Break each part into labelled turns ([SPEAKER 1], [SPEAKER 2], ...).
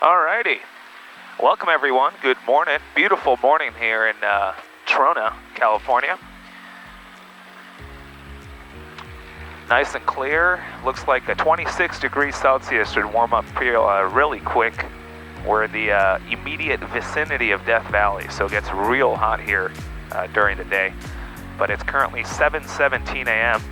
[SPEAKER 1] Alrighty. Welcome everyone. Good morning. Beautiful morning here in Trona, California. Nice and clear. Looks like a 26 degrees Celsius should warm up really quick. We're in the immediate vicinity of Death Valley, so it gets real hot here during the day. But it's currently 7:17 a.m.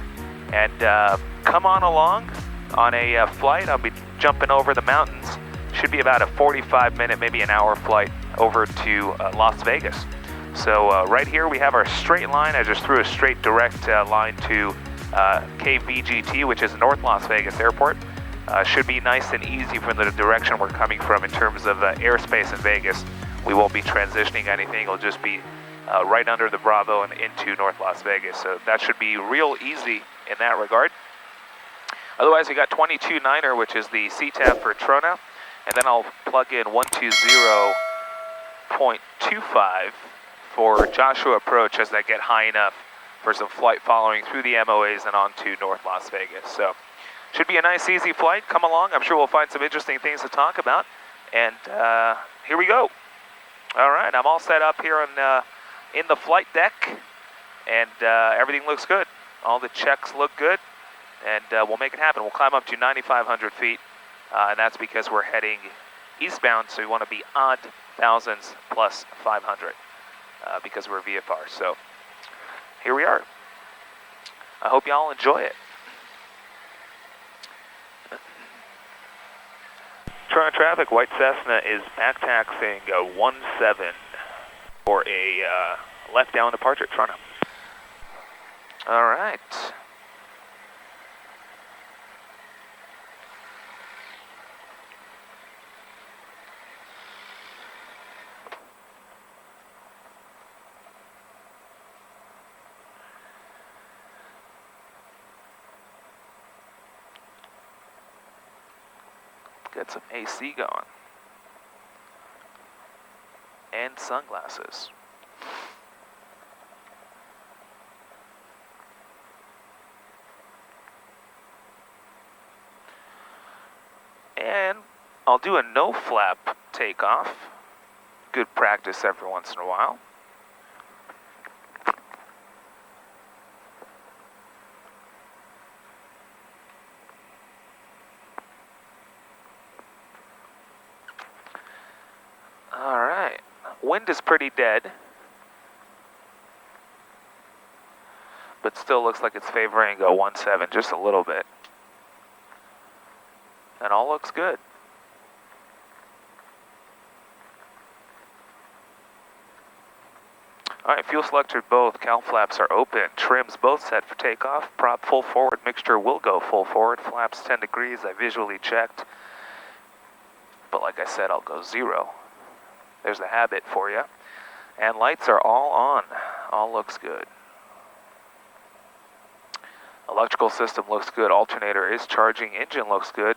[SPEAKER 1] and come on along on a flight. I'll be jumping over the mountains. Should be about a 45-minute, maybe an hour flight over to Las Vegas. So right here we have our straight line. I just threw a straight direct line to KVGT, which is North Las Vegas Airport. Should be nice and easy from the direction we're coming from in terms of airspace in Vegas. We won't be transitioning anything. It'll just be right under the Bravo and into North Las Vegas. So that should be real easy in that regard. Otherwise, we got 22.9er, which is the CTAF for Trona. And then I'll plug in 120.25 for Joshua Approach as I get high enough for some flight following through the MOAs and on to North Las Vegas. So should be a nice, easy flight. Come along. I'm sure we'll find some interesting things to talk about. And here we go. All right, I'm all set up here in the flight deck, and everything looks good. All the checks look good, and we'll make it happen. We'll climb up to 9,500 feet. And that's because we're heading eastbound, so we want to be odd thousands plus 500 because we're VFR. So here we are. I hope y'all enjoy it. Trona traffic, White Cessna is back taxiing 17 for a left down departure at Trona. All right. Get some AC going. And sunglasses. And I'll do a no flap takeoff. Good practice every once in a while. Alright, wind is pretty dead, but still looks like it's favoring a 17 just a little bit. And all looks good. Alright, fuel selector both, cowl flaps are open, trims both set for takeoff, prop full forward, mixture will go full forward, flaps 10 degrees, I visually checked, but like I said, I'll go 0. There's the habit for you. And lights are all on. All looks good. Electrical system looks good. Alternator is charging. Engine looks good.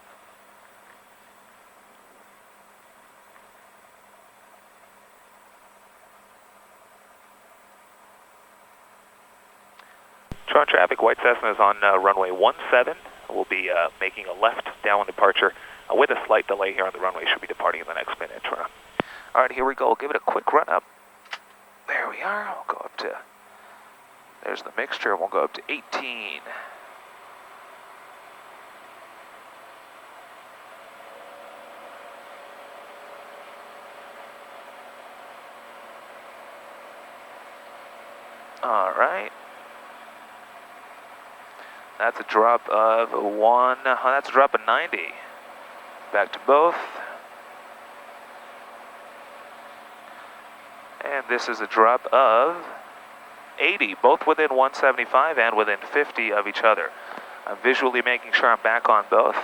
[SPEAKER 1] Trona traffic, White Cessna is on runway 17. We'll be making a left downwind departure with a slight delay here on the runway. Should be departing in the next minute, Trona. All right, here we go. We'll give it a quick run up. There we are. We'll go up to, there's the mixture. We'll go up to 18. All right. That's a drop of 1. That's a drop of 90. Back to both. And this is a drop of 80, both within 175 and within 50 of each other. I'm visually making sure I'm back on both.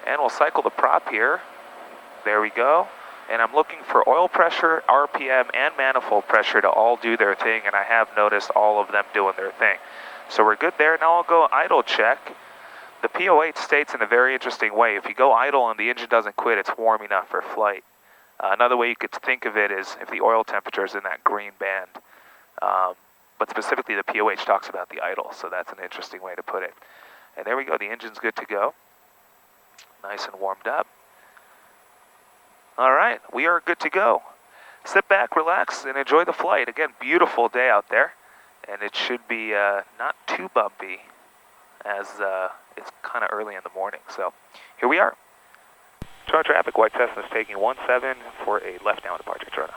[SPEAKER 1] And we'll cycle the prop here. There we go. And I'm looking for oil pressure, RPM, and manifold pressure to all do their thing, and I have noticed all of them doing their thing. So we're good there. Now I'll go idle check. The PO8 states in a very interesting way. If you go idle and the engine doesn't quit, it's warm enough for flight. Another way you could think of it is if the oil temperature is in that green band. But specifically the POH talks about the idle, so that's an interesting way to put it. And there we go, the engine's good to go. Nice and warmed up. All right, we are good to go. Sit back, relax, and enjoy the flight. Again, beautiful day out there, and it should be not too bumpy as it's kind of early in the morning. So here we are. Turn traffic, White Cessna is taking 17 for a left down departure turn.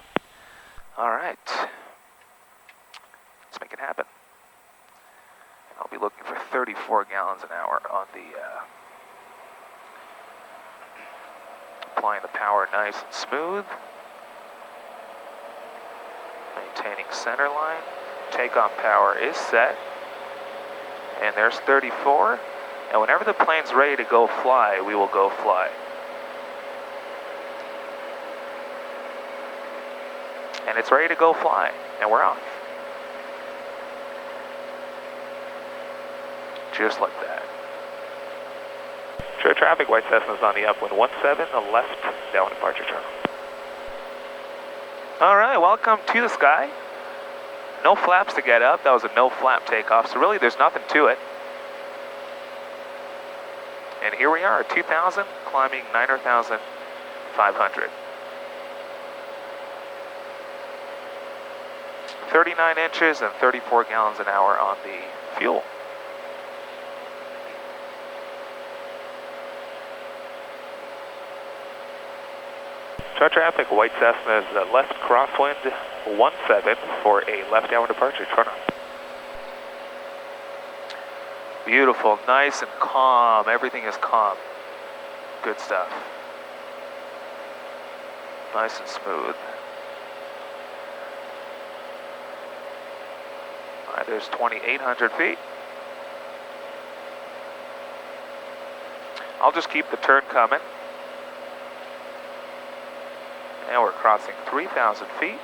[SPEAKER 1] All right, let's make it happen. And I'll be looking for 34 gallons an hour on the, applying the power nice and smooth. Maintaining center line. Takeoff power is set. And there's 34. And whenever the plane's ready to go fly, we will go fly. And it's ready to go fly. And we're off. Just like that. Sure traffic, White Cessna's on the upwind 17, a left down departure turn. All right, welcome to the sky. No flaps to get up. That was a no flap takeoff, so really there's nothing to it. And here we are, 2,000, climbing 9,500. 39 inches and 34 gallons an hour on the fuel. Chart traffic, White Cessna's left crosswind 17 for a left downward departure. Turn on. Beautiful, nice and calm. Everything is calm. Good stuff. Nice and smooth. All right, there's 2,800 feet. I'll just keep the turn coming. And we're crossing 3,000 feet.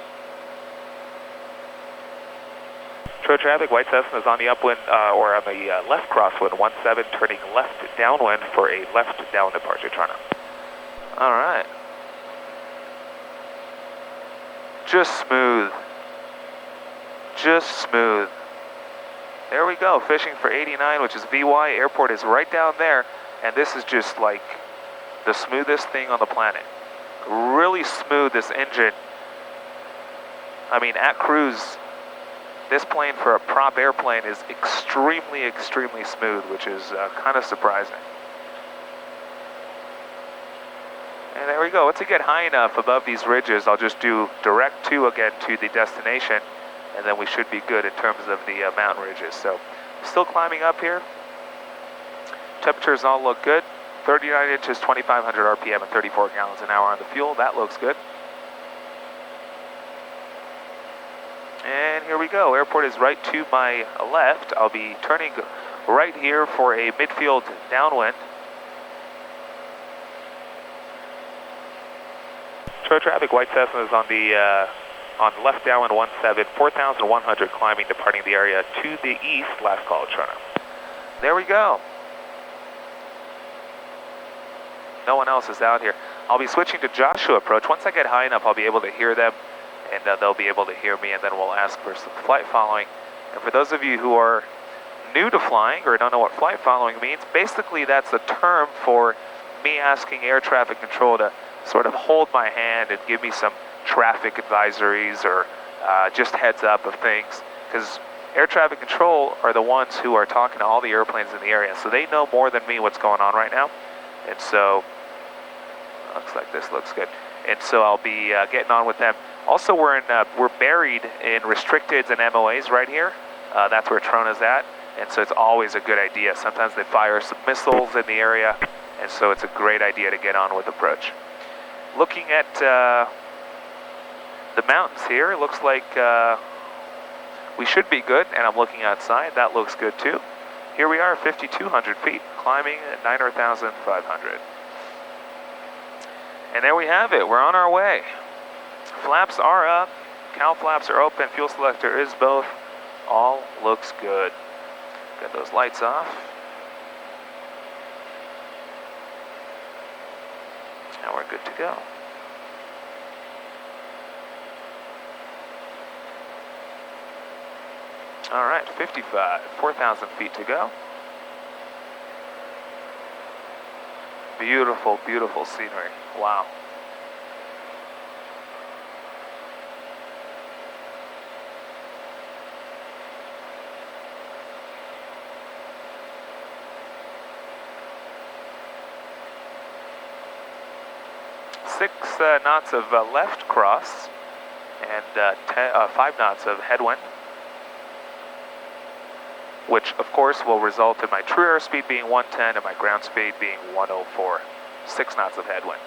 [SPEAKER 1] True traffic, White Cessna is on the upwind, or on the left crosswind, 17, turning left downwind for a left down departure. Turn up. All right. Just smooth. Just smooth. There we go, fishing for 89, which is VY. Airport is right down there, and this is just like the smoothest thing on the planet. Really smooth, this engine. I mean, at cruise, this plane for a prop airplane is extremely, extremely smooth, which is kind of surprising. And there we go. Once I get high enough above these ridges, I'll just do direct again to the destination, and then we should be good in terms of the mountain ridges. So, still climbing up here. Temperatures all look good. 39 inches, 2,500 RPM, and 34 gallons an hour on the fuel. That looks good. And here we go. Airport is right to my left. I'll be turning right here for a midfield downwind. True traffic, White Cessna is on the left downwind 17, 4,100, climbing, departing the area to the east. Last call, Toronto. There we go. No one else is out here. I'll be switching to Joshua approach. Once I get high enough, I'll be able to hear them, and they'll be able to hear me, and then we'll ask for some flight following. And for those of you who are new to flying or don't know what flight following means, basically that's a term for me asking air traffic control to sort of hold my hand and give me some traffic advisories or just heads up of things. Because air traffic control are the ones who are talking to all the airplanes in the area, so they know more than me what's going on right now. And so, looks like this looks good. And so I'll be getting on with them. Also, we're buried in restricteds and MOAs right here. That's where Trona's at. And so it's always a good idea. Sometimes they fire some missiles in the area. And so it's a great idea to get on with approach. Looking at the mountains here, it looks like we should be good. And I'm looking outside. That looks good too. Here we are, 5,200 feet, climbing at 9,500. And there we have it. We're on our way. Flaps are up. Cowl flaps are open. Fuel selector is both. All looks good. Got those lights off. And we're good to go. All right, 55, 4,000 feet to go. Beautiful, beautiful scenery. Wow. 6 knots of left cross and 5 knots of headwind, which of course will result in my true airspeed being 110 and my ground speed being 104, 6 knots of headwind.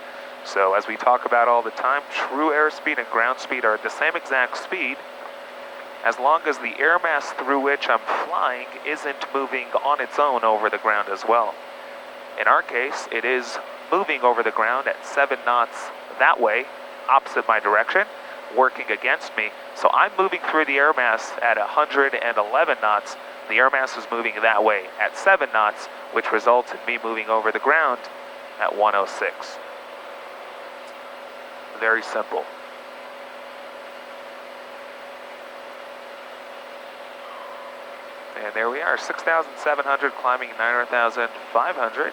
[SPEAKER 1] So as we talk about all the time, true airspeed and ground speed are at the same exact speed as long as the air mass through which I'm flying isn't moving on its own over the ground as well. In our case, it is moving over the ground at 7 knots that way, opposite my direction, working against me. So I'm moving through the air mass at 111 knots. The air mass is moving that way at 7 knots, which results in me moving over the ground at 106. Very simple. And there we are, 6,700 climbing 9,500.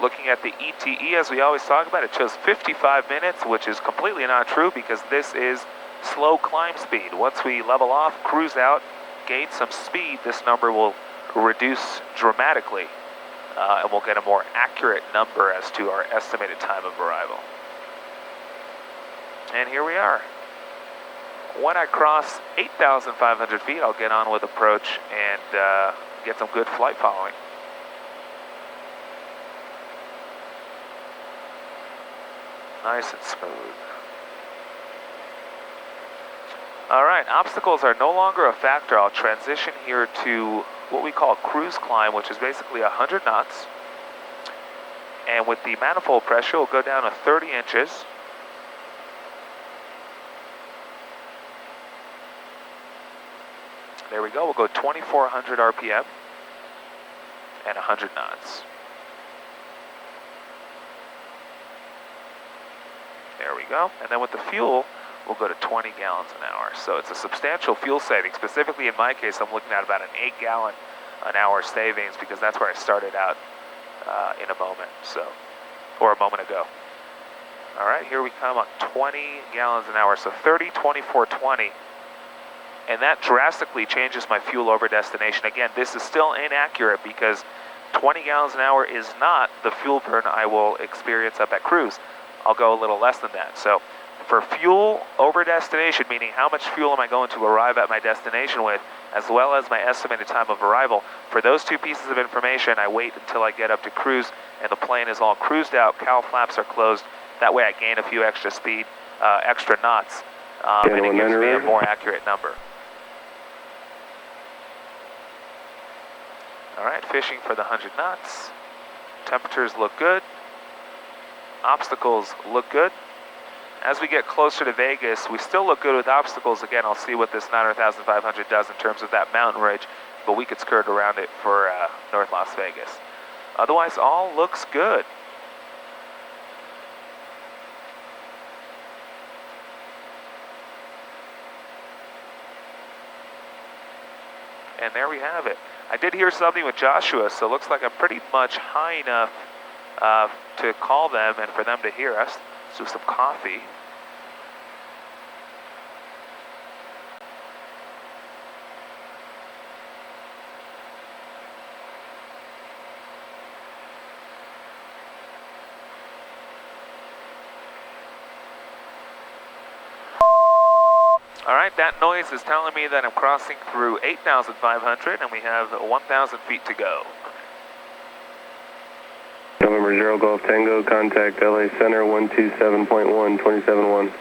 [SPEAKER 1] Looking at the ETE, as we always talk about, it shows 55 minutes, which is completely not true because this is slow climb speed. Once we level off, cruise out, gain some speed, this number will reduce dramatically, and we'll get a more accurate number as to our estimated time of arrival. And here we are. When I cross 8,500 feet, I'll get on with approach and get some good flight following. Nice and smooth. All right, obstacles are no longer a factor. I'll transition here to what we call cruise climb, which is basically 100 knots. And with the manifold pressure, we'll go down to 30 inches. There we go, we'll go 2,400 RPM and 100 knots. There we go. And then with the fuel, we'll go to 20 gallons an hour. So it's a substantial fuel saving. Specifically in my case, I'm looking at about an 8 gallon an hour savings because that's where I started out in a moment, or a moment ago. All right, here we come on 20 gallons an hour. So 30, 24, 20. And that drastically changes my fuel over destination. Again, this is still inaccurate because 20 gallons an hour is not the fuel burn I will experience up at cruise. I'll go a little less than that. So for fuel over destination, meaning how much fuel am I going to arrive at my destination with, as well as my estimated time of arrival, for those two pieces of information, I wait until I get up to cruise and the plane is all cruised out, cowl flaps are closed. That way I gain a few extra speed, extra knots, and it gives me a more accurate number. All right, fishing for the 100 knots. Temperatures look good. Obstacles look good. As we get closer to Vegas, we still look good with obstacles. Again, I'll see what this 9,500 does in terms of that mountain ridge, but we could skirt around it for North Las Vegas. Otherwise, all looks good. And there we have it. I did hear something with Joshua, so it looks like I'm pretty much high enough to call them and for them to hear us. Let's do some coffee. All right, that noise is telling me that I'm crossing through 8,500 and we have 1,000 feet to go.
[SPEAKER 2] November 0 Golf Tango, contact LA Center 127.1, 27.1.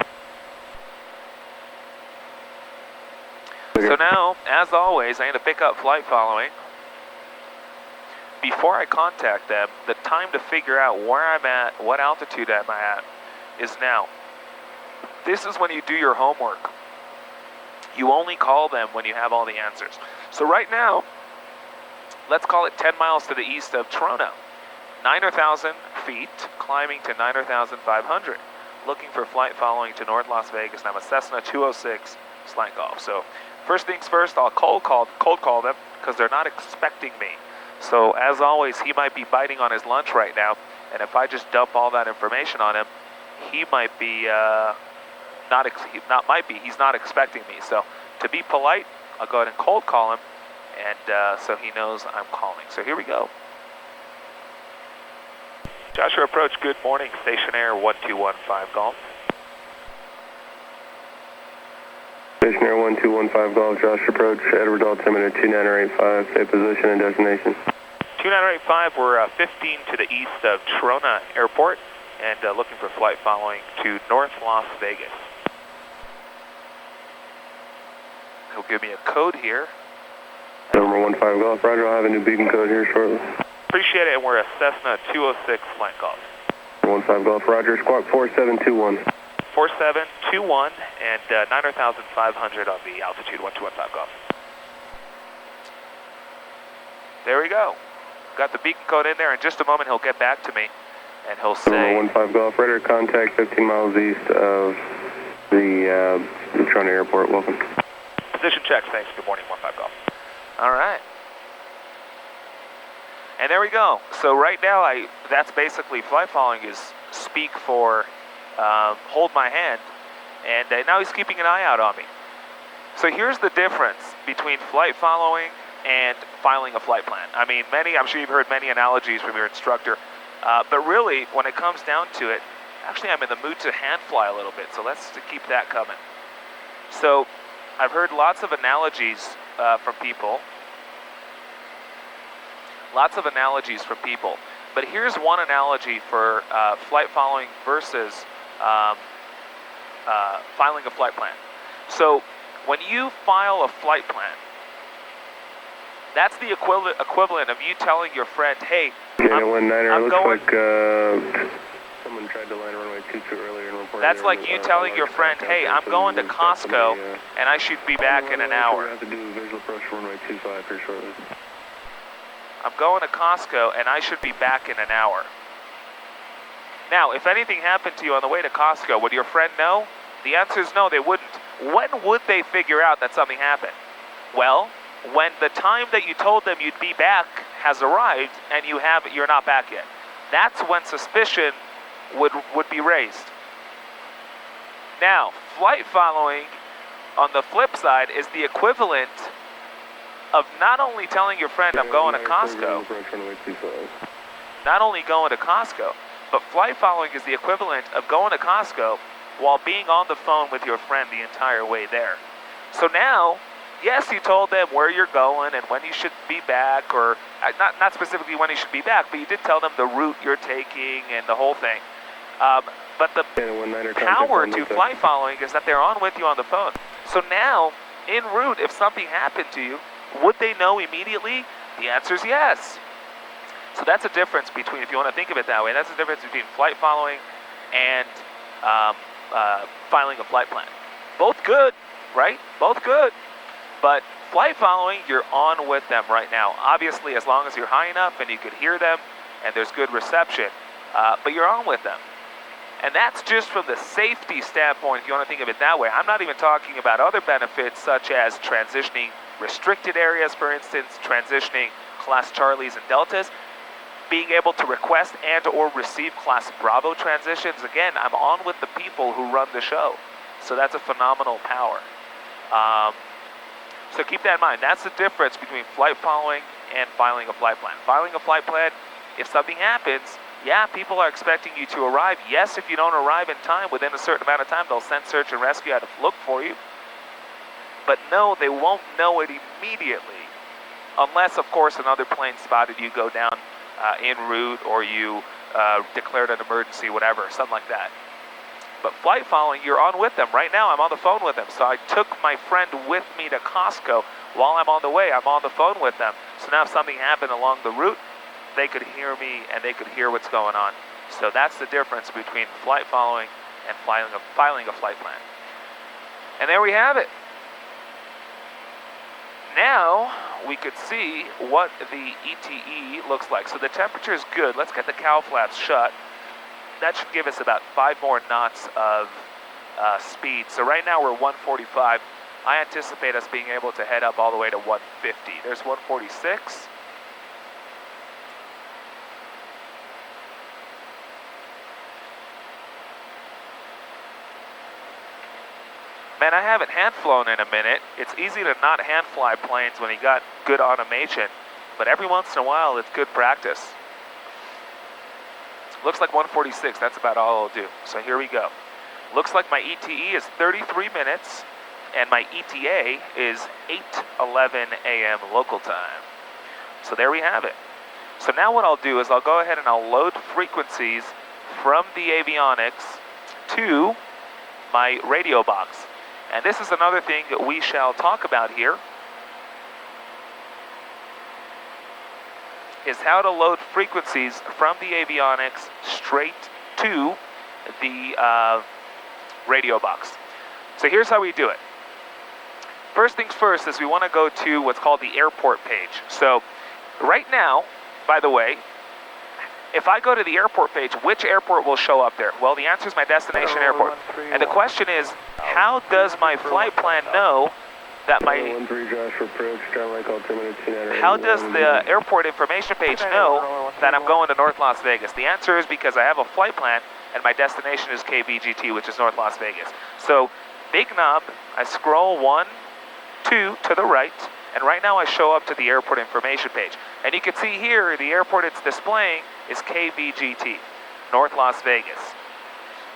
[SPEAKER 1] So now, as always, I need to pick up flight following. Before I contact them, the time to figure out where I'm at, what altitude am I at, is now. This is when you do your homework. You only call them when you have all the answers. So right now, let's call it 10 miles to the east of Toronto. 9,000 feet, climbing to 9,500. Looking for flight following to North Las Vegas. And I'm a Cessna 206 slant golf. So first things first, I'll cold call them because they're not expecting me. So as always, he might be biting on his lunch right now. And if I just dump all that information on him, he might be... he's not expecting me. So to be polite, I'll go ahead and cold call him, and so he knows I'm calling. So here we go. Joshua approach, good morning, station air 1215 Golf.
[SPEAKER 2] Station Air 1215 Golf, Josh approach, Edward altimeter 2985, say position and destination.
[SPEAKER 1] 2985, we're 15 to the east of Trona Airport and looking for flight following to North Las Vegas. He'll give me a code here.
[SPEAKER 2] Number 15 Golf, Roger, I'll have a new beacon code here shortly.
[SPEAKER 1] Appreciate it, and we're a Cessna 206 flight Golf.
[SPEAKER 2] 15 Golf, Roger, squawk 4721.
[SPEAKER 1] 4721 and 9,500 on the altitude 1215 Golf. There we go. Got the beacon code in there. In just a moment, he'll get back to me, and he'll say...
[SPEAKER 2] 15 Golf, radar contact 15 miles east of the Trona Airport. Welcome.
[SPEAKER 1] Position check. Thanks. Good morning, 15 Golf. All right. And there we go. So right now, that's basically flight following is speak for hold my hand, and now he's keeping an eye out on me. So here's the difference between flight following and filing a flight plan. I mean, I'm sure you've heard many analogies from your instructor, but really, when it comes down to it, actually I'm in the mood to hand fly a little bit, so let's keep that coming. So I've heard lots of analogies from people. But here's one analogy for flight following versus filing a flight plan. So when you file a flight plan, that's the equivalent of you telling your friend, hey, I'm going...
[SPEAKER 2] someone tried to land runway 22 earlier and reported...
[SPEAKER 1] That's like you telling your friend, hey, I'm going to Costco and I should be back in an hour.
[SPEAKER 2] We're going to have to do visual approach runway 25 here shortly.
[SPEAKER 1] I'm going to Costco and I should be back in an hour. Now, if anything happened to you on the way to Costco, would your friend know? The answer is no, they wouldn't. When would they figure out that something happened? Well, when the time that you told them you'd be back has arrived and you're not back yet. That's when suspicion would be raised. Now, flight following, on the flip side, is the equivalent of not only telling your friend I'm going to Costco, but flight following is the equivalent of going to Costco while being on the phone with your friend the entire way there. So now, yes, you told them where you're going and when you should be back, or not specifically when you should be back, but you did tell them the route you're taking and the whole thing. But the power to flight following is that they're on with you on the phone. So now, en route, if something happened to you, would they know immediately? The answer is yes. So that's a difference between, if you want to think of it that way, that's the difference between flight following and filing a flight plan. Both good, right? Both good. But flight following, you're on with them right now. Obviously, as long as you're high enough and you could hear them and there's good reception, but you're on with them. And that's just from the safety standpoint, if you want to think of it that way. I'm not even talking about other benefits such as transitioning restricted areas, for instance, transitioning Class Charlies and Deltas, being able to request and or receive Class Bravo transitions. Again, I'm on with the people who run the show. So that's a phenomenal power. So keep that in mind. That's the difference between flight following and filing a flight plan. Filing a flight plan, if something happens, yeah, people are expecting you to arrive. Yes, if you don't arrive in time, within a certain amount of time, they'll send search and rescue out to look for you. But no, they won't know it immediately. Unless, of course, another plane spotted you go down en route, or you declared an emergency, whatever, something like that. But flight following, you're on with them. Right now, I'm on the phone with them. So I took my friend with me to Costco. While I'm on the way, I'm on the phone with them. So now if something happened along the route, they could hear me and they could hear what's going on. So that's the difference between flight following and filing a flight plan. And there we have it. Now we could see what the ETE looks like. So the temperature is good. Let's get the cowl flaps shut. That should give us about 5 more knots of speed. So right now we're 145. I anticipate us being able to head up all the way to 150. There's 146. Man, I haven't hand flown in a minute. It's easy to not hand fly planes when you got good automation, but every once in a while it's good practice. Looks like 146, that's about all I'll do. So here we go. Looks like my ETE is 33 minutes, and my ETA is 8:11 a.m. local time. So there we have it. So now what I'll do is I'll go ahead and I'll load frequencies from the Avionics to my radio box. And this is another thing that we shall talk about here, is how to load frequencies from the Avionics straight to the radio box. So here's how we do it. First things first is we want to go to what's called the airport page. So right now, by the way, if I go to the airport page, which airport will show up there? Well, the answer is my destination airport. And the question is, how does my flight plan know that how does the airport information page know that I'm going to North Las Vegas? The answer is because I have a flight plan and my destination is KVGT, which is North Las Vegas. So big knob, I scroll 1, 2 to the right, and right now I show up to the airport information page. And you can see here, the airport it's displaying is KVGT, North Las Vegas.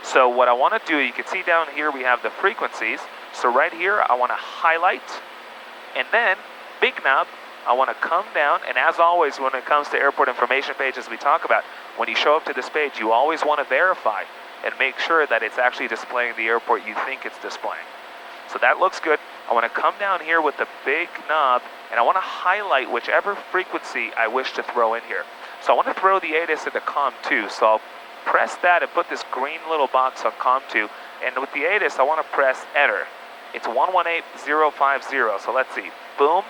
[SPEAKER 1] So what I want to do, you can see down here we have the frequencies. So right here, I want to highlight, and then big knob, I want to come down, and as always, when it comes to airport information pages we talk about, when you show up to this page, you always want to verify and make sure that it's actually displaying the airport you think it's displaying. So that looks good. I want to come down here with the big knob, and I want to highlight whichever frequency I wish to throw in here. So I want to throw the ATIS into COM2, so I'll press that and put this green little box on COM2, and with the ATIS, I want to press enter. It's 118050, so let's see, boom.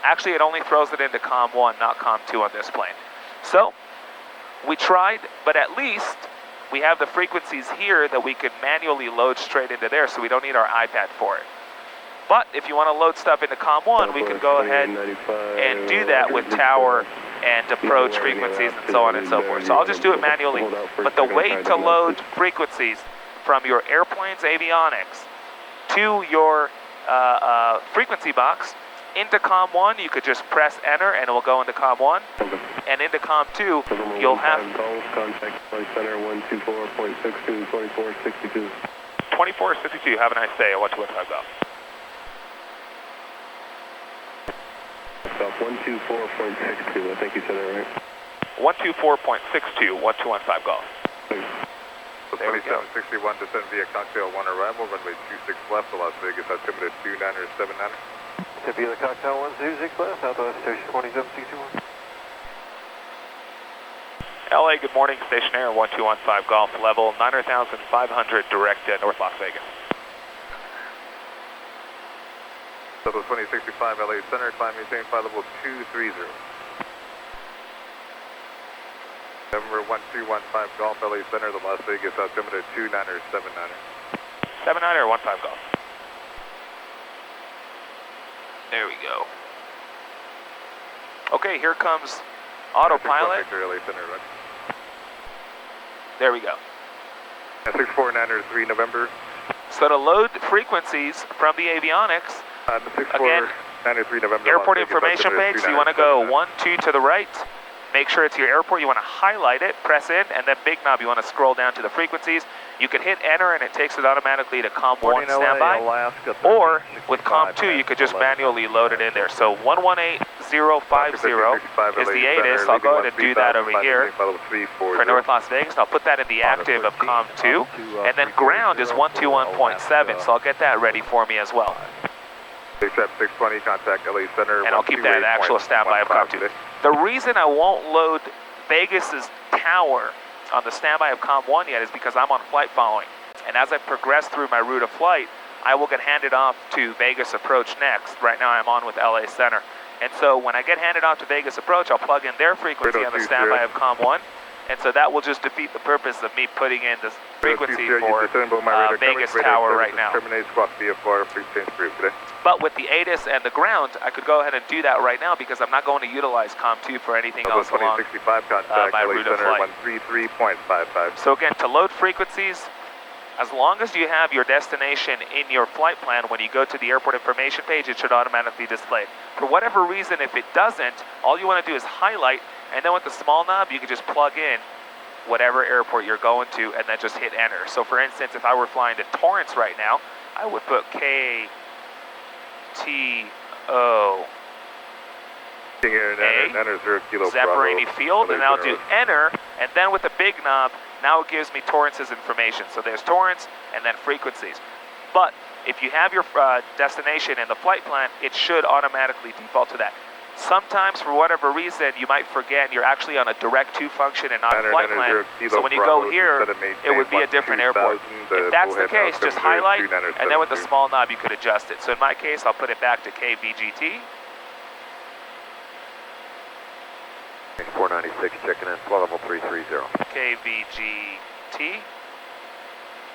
[SPEAKER 1] Actually, it only throws it into COM1, not COM2 on this plane. So, we tried, but at least we have the frequencies here that we could manually load straight into there, so we don't need our iPad for it. But if you want to load stuff into COM1, we can go ahead and do that with tower and approach frequencies and so on and so forth. So I'll just do it manually. But the way to load frequencies from your airplane's avionics to your frequency box into COM1, you could just press enter and it will go into COM1. And into COM2, you'll have
[SPEAKER 2] contact flight center 124.62, 2462.
[SPEAKER 1] 2462, have a nice day, 1215 Golf.
[SPEAKER 2] Stop 124.62, I think you said that right.
[SPEAKER 1] 124.62, 1215 Golf.
[SPEAKER 3] There we go. 2761, descend via cocktail 1 arrival, runway 26 left to Las Vegas, altimeter 2979.
[SPEAKER 4] To be the cocktail 126 left, Southwest Station 2761.
[SPEAKER 1] LA, good morning, Station Air 1215 Golf, level 9,500, direct North Las Vegas.
[SPEAKER 3] Southwest 2065, LA Center, climb maintain flight level 230. November 1215 Golf, LA Center, the Las Vegas altimeter 29 or 79.
[SPEAKER 1] 79 or 15 Golf. There we go. Okay, here comes autopilot.
[SPEAKER 3] LA Center, right?
[SPEAKER 1] There we go.
[SPEAKER 3] 64903 November.
[SPEAKER 1] So to load frequencies from the avionics, again,
[SPEAKER 3] 903 November,
[SPEAKER 1] airport information page, so you want to go 1, 2 to the right. Make sure it's your airport, you want to highlight it, press in, and then big knob, you want to scroll down to the frequencies. You can hit enter and it takes it automatically to COM1 standby. Or with COM2, you could just manually load it in there. So 118050 is the ATIS. I'll go ahead and do that over here for North Las Vegas. I'll put that in the active of COM2. And then ground is 121.7, so I'll get that ready for me as well.
[SPEAKER 3] Accept 620, contact LA Center.
[SPEAKER 1] And I'll keep that actual standby of COM2. The reason I won't load Vegas's tower on the standby of COM1 yet is because I'm on flight following. And as I progress through my route of flight, I will get handed off to Vegas Approach next. Right now I'm on with LA Center. And so when I get handed off to Vegas Approach, I'll plug in their frequency on the standby of COM1. And so that will just defeat the purpose of me putting in this frequency for Vegas Tower right now. But with the ATIS and the ground, I could go ahead and do that right now because I'm not going to utilize COM2 for anything else along my route of flight. So again, to load frequencies, as long as you have your destination in your flight plan, when you go to the airport information page, it should automatically display. For whatever reason, if it doesn't, all you want to do is highlight, and then with the small knob, you can just plug in whatever airport you're going to, and then just hit enter. So for instance, if I were flying to Torrance right now, I would put KTO Zapparini Field, and I'll do enter, and then with the big knob, now it gives me Torrance's information. So there's Torrance, and then frequencies. But if you have your destination in the flight plan, it should automatically default to that. Sometimes, for whatever reason, you might forget you're actually on a direct to function and not a flight plan. So when you go here, it would be a different airport. If that's the case, just highlight, and then with the small knob, you could adjust it. So in my case, I'll put it back to KVGT.
[SPEAKER 4] 496, checking in, flight level 330.
[SPEAKER 1] KVGT.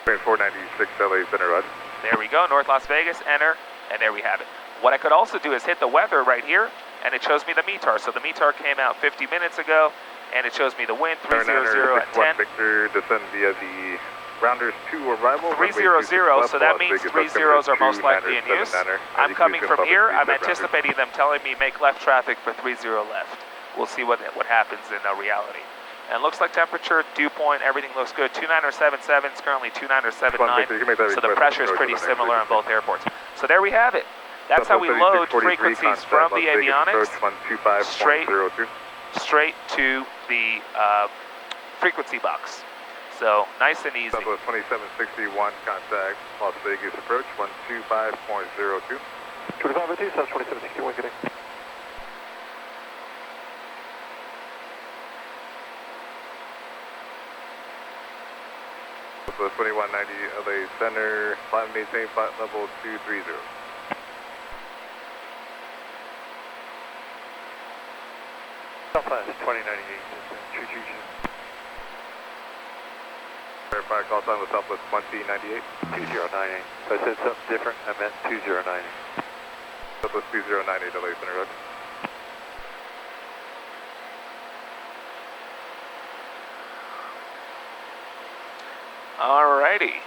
[SPEAKER 3] 496, LA Center, Roger.
[SPEAKER 1] There we go, North Las Vegas, enter, and there we have it. What I could also do is hit the weather right here, and it shows me the METAR. So the METAR came out 50 minutes ago, and it shows me the wind, 300 at 10.
[SPEAKER 3] Victor, descend via the Rounders 2 arrival.
[SPEAKER 1] 300, so that means 3 zeros are most likely in use. I'm coming from here. I'm anticipating them telling me make left traffic for 30 left. We'll see what happens in reality. And it looks like temperature, dew point, everything looks good. 2977, it's currently 2979, so the pressure is pretty similar on both airports. So there we have it. That's how we load frequencies from the Avionics straight to the frequency box. So nice and easy.
[SPEAKER 3] Southwest 2761, contact Las Vegas approach 125.02.
[SPEAKER 4] 2502, South 2761, good day.
[SPEAKER 3] Southwest 2190 LA Center, climb maintain flight level 230.
[SPEAKER 4] Southwest 2098,
[SPEAKER 3] Verify call time with Southwest 2098.
[SPEAKER 4] 2098. So I said something different, I meant 2098.
[SPEAKER 3] Southwest 2098 LA Center, Roger.
[SPEAKER 1] Alrighty.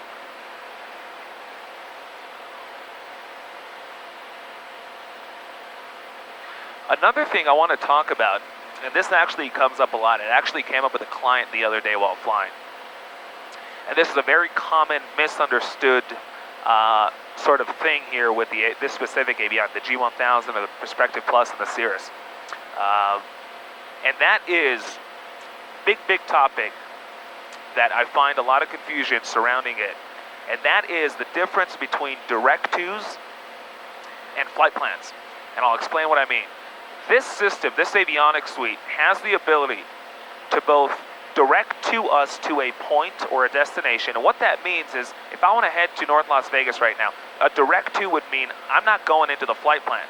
[SPEAKER 1] Another thing I want to talk about, and this actually comes up a lot, it actually came up with a client the other day while flying. And this is a very common, misunderstood sort of thing here with this specific Avionics, the G1000 or the Perspective Plus and the Cirrus. And that is big topic that I find a lot of confusion surrounding it. And that is the difference between direct twos and flight plans. And I'll explain what I mean. This system, this Avionics suite, has the ability to both direct to us to a point or a destination. And what that means is, if I want to head to North Las Vegas right now, a direct to would mean I'm not going into the flight plan.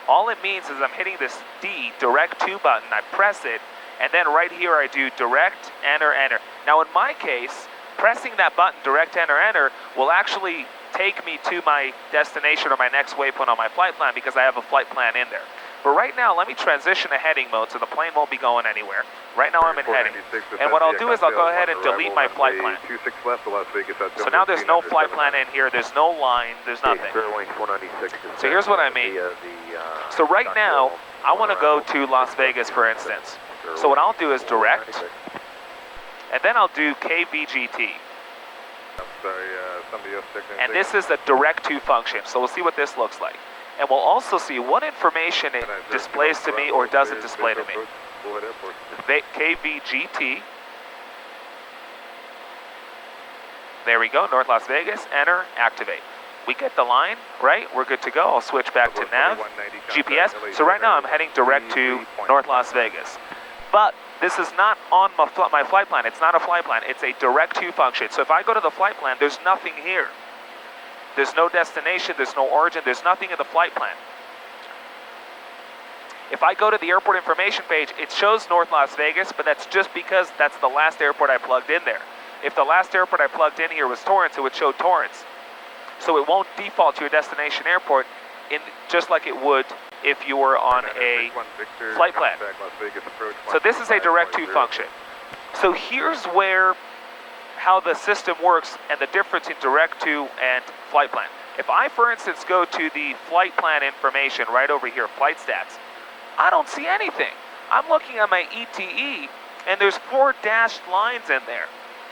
[SPEAKER 1] All it means is I'm hitting this D, direct to button, I press it, and then right here I do direct, enter, enter. Now in my case, pressing that button, direct, enter, enter, will actually take me to my destination or my next waypoint on my flight plan because I have a flight plan in there. But right now, let me transition to heading mode so the plane won't be going anywhere. Right now I'm in heading. And what I'll do is I'll go ahead and delete my flight plan. So now there's no flight plan in here, there's no line, there's nothing. So here's what I mean. So right now, I want to go to Las Vegas, for instance. So what I'll do is direct, and then I'll do KVGT. And this is a direct to function, so we'll see what this looks like. And we'll also see what information it displays to me or doesn't display to me. KVGT. There we go, North Las Vegas, enter, activate. We get the line, right? We're good to go. I'll switch back to nav, GPS. So right now I'm heading direct to North Las Vegas. But this is not on my flight plan. It's not a flight plan. It's a direct to function. So if I go to the flight plan, there's nothing here. There's no destination, there's no origin, there's nothing in the flight plan. If I go to the airport information page, it shows North Las Vegas, but that's just because that's the last airport I plugged in there. If the last airport I plugged in here was Torrance, it would show Torrance. So it won't default to your destination airport just like it would if you were on a flight plan. So this is a direct to function. So here's how the system works and the difference in direct to and flight plan. If I, for instance, go to the flight plan information right over here, flight stats, I don't see anything. I'm looking at my ETE and there's 4 dashed lines in there.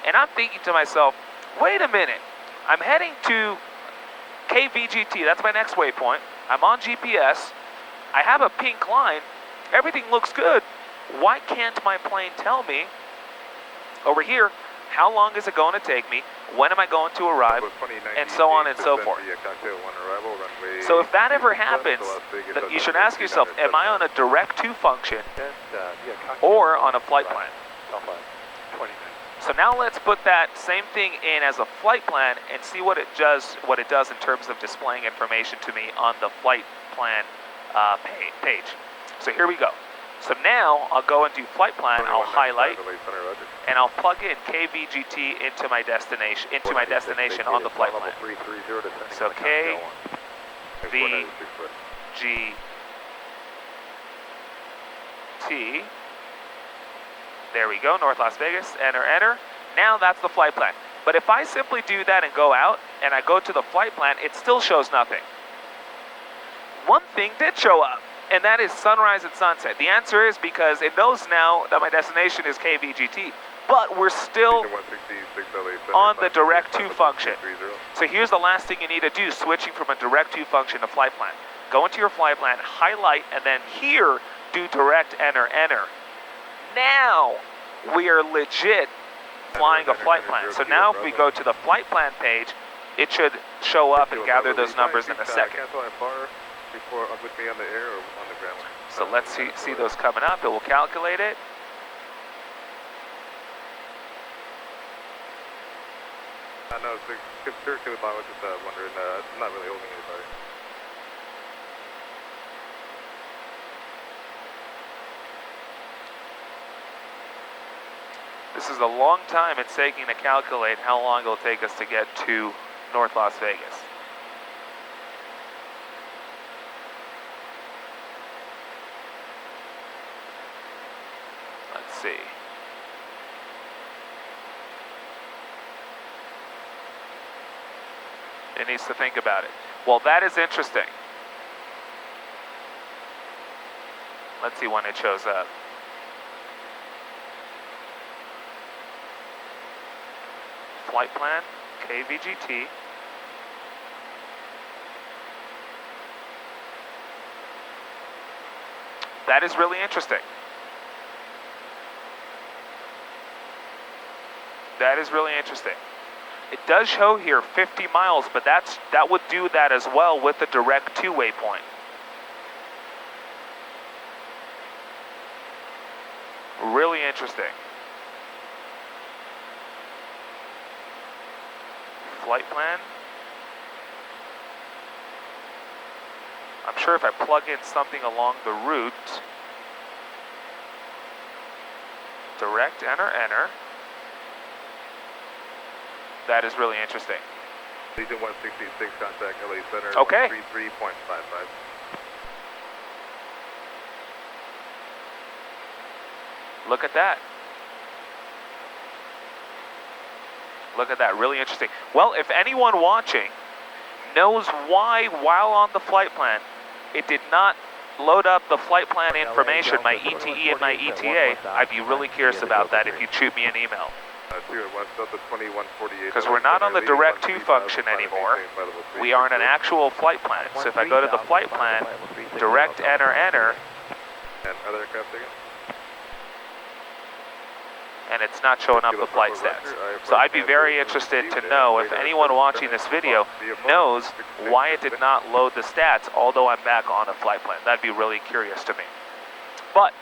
[SPEAKER 1] And I'm thinking to myself, wait a minute, I'm heading to KVGT, that's my next waypoint. I'm on GPS, I have a pink line, everything looks good. Why can't my plane tell me over here, how long is it going to take me, when am I going to arrive, and so on and so forth. So if that ever happens, then you should ask yourself, am I on a direct to function or on a flight plan? So now let's put that same thing in as a flight plan and see what it does in terms of displaying information to me on the flight plan page. So here we go. So now I'll go and do flight plan, I'll highlight, and I'll plug in KVGT into my destination on the flight plan. So KVGT, there we go, North Las Vegas, enter. Now that's the flight plan. But if I simply do that and go out, and I go to the flight plan, it still shows nothing. One thing did show up, and that is sunrise and sunset. The answer is because it knows now that my destination is KVGT, but we're still on the direct to function. So here's the last thing you need to do, switching from a direct to function to flight plan. Go into your flight plan, highlight, and then here, do direct enter. Now we are legit flying a flight plan. So now if we go to the flight plan page, it should show up and gather those numbers in a second. So let's see those coming up. It will calculate it.
[SPEAKER 3] I know, it's seriously with my was just wondering, I'm not really holding anybody.
[SPEAKER 1] This is a long time it's taking to calculate how long it'll take us to get to North Las Vegas. Let's see. It needs to think about it. Well, that is interesting. Let's see when it shows up. Flight plan, KVGT. That is really interesting. That is really interesting. It does show here 50 miles, but that would do that as well with the direct to waypoint. Really interesting. Flight plan. I'm sure if I plug in something along the route, direct enter. That is really interesting.
[SPEAKER 3] Legion 166, contact LA Center.
[SPEAKER 1] Okay.
[SPEAKER 3] 133.55.
[SPEAKER 1] Look at that. Look at that, really interesting. Well, if anyone watching knows why, while on the flight plan, it did not load up the flight plan information, my ETE and my ETA, I'd be really curious about that if you'd shoot me an email. Because we're not on the direct to function anymore. We are in an actual flight plan. So if I go to the flight plan, direct enter.
[SPEAKER 3] And other aircraft again?
[SPEAKER 1] And it's not showing up the flight stats. So I'd be very interested to know if anyone watching this video knows why it did not load the stats, although I'm back on a flight plan. That'd be really curious to me. But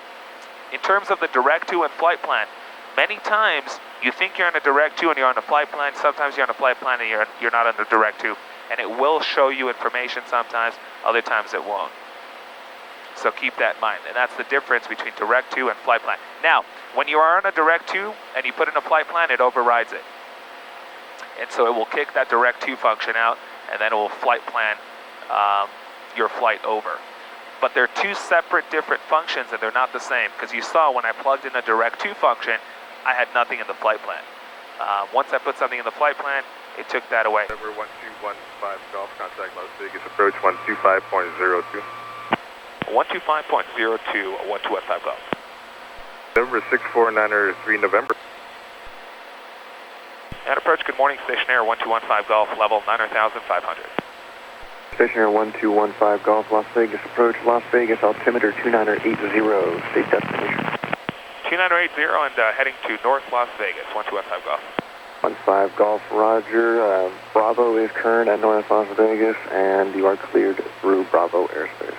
[SPEAKER 1] in terms of the direct to and flight plan, many times you think you're on a direct to and you're on a flight plan. Sometimes you're on a flight plan and you're not on the direct to, and it will show you information sometimes. Other times it won't. So keep that in mind, and that's the difference between direct to and flight plan. Now, when you are on a direct to and you put in a flight plan, it overrides it. And so it will kick that direct to function out, and then it will flight plan your flight over. But they're two separate different functions, and they're not the same, because you saw when I plugged in a direct to function, I had nothing in the flight plan. Once I put something in the flight plan, it took that away.
[SPEAKER 3] Number 1215 Golf, contact Las Vegas, approach 125.02.
[SPEAKER 1] 125.02, 1215 Golf.
[SPEAKER 3] November 649er3 November.
[SPEAKER 1] And approach, good morning, stationaire 1215 Golf, level 9,500.
[SPEAKER 4] Stationaire 1215 Golf, Las Vegas approach, Las Vegas, altimeter 2980, state destination.
[SPEAKER 1] 2980 and heading to North Las Vegas, 1215 Golf.
[SPEAKER 4] 15 Golf, Roger. Bravo is current at North Las Vegas, and you are cleared through Bravo airspace.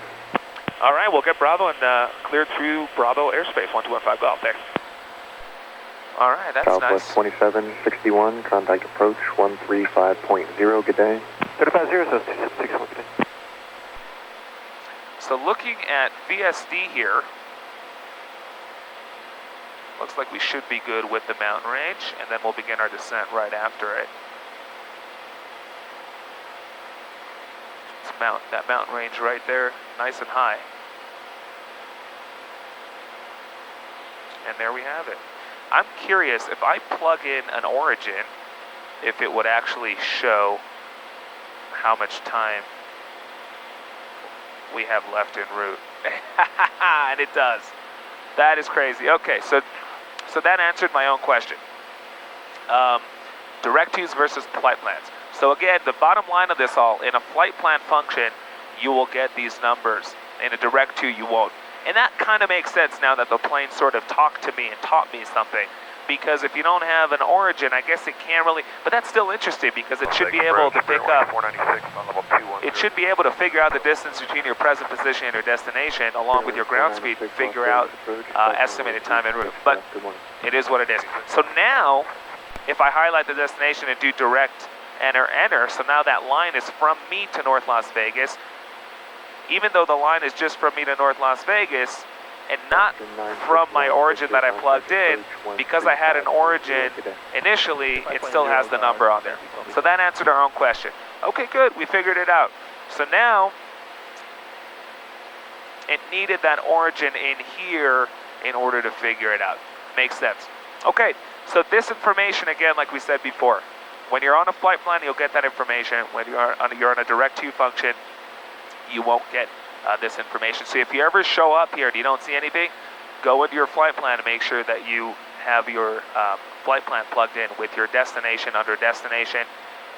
[SPEAKER 1] All right, we'll get Bravo and cleared through Bravo airspace, 1215 Golf, there. All right, that's
[SPEAKER 4] Southwest
[SPEAKER 1] nice.
[SPEAKER 4] 2761, contact approach 135.0, good day. 350, says 2761, good day.
[SPEAKER 1] So looking at VSD here, looks like we should be good with the mountain range, and then we'll begin our descent right after it. It's that mountain range right there, nice and high. And there we have it. I'm curious, if I plug in an origin, if it would actually show how much time we have left en route. And it does. That is crazy. Okay, so that answered my own question. Directives versus flight plans. So again, the bottom line of this all, in a flight plan function, you will get these numbers. In a direct to, you won't. And that kind of makes sense now that the plane sort of talked to me and taught me something. Because if you don't have an origin, I guess it can't really, but that's still interesting because it should be able to pick up, it should be able to figure out the distance between your present position and your destination along with your ground speed to figure out estimated time en route. But it is what it is. So now, if I highlight the destination and do direct enter, so now that line is from me to North Las Vegas, even though the line is just from me to North Las Vegas, and not from my origin that I plugged in, because I had an origin initially, it still has the number on there. So that answered our own question. Okay, good, we figured it out. So now, it needed that origin in here in order to figure it out. Makes sense. Okay, so this information, again, like we said before, when you're on a flight plan, you'll get that information. When you're on a direct to function, you won't get this information. So if you ever show up here and you don't see anything, go into your flight plan and make sure that you have your flight plan plugged in with your destination under destination.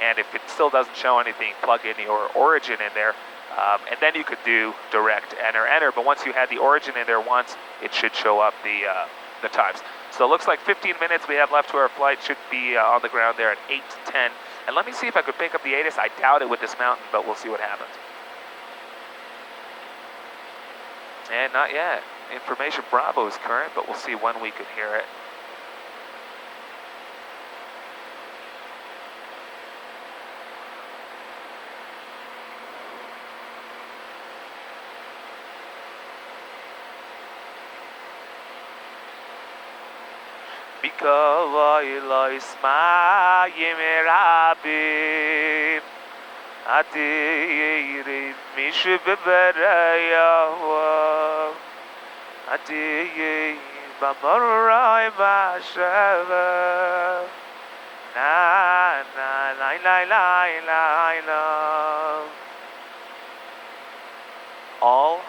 [SPEAKER 1] And if it still doesn't show anything, plug in your origin in there. And then you could do direct enter. But once you had the origin in there once, it should show up the times. So it looks like 15 minutes we have left to our flight. Should be on the ground there at 8:10. And let me see if I could pick up the ATIS. I doubt it with this mountain, but we'll see what happens. And not yet. Information Bravo is current, but we'll see when we could hear it. Bikavayla ismayim rabim Adi mishu beberayah Adi bamarai bashava Na na la la la la la. All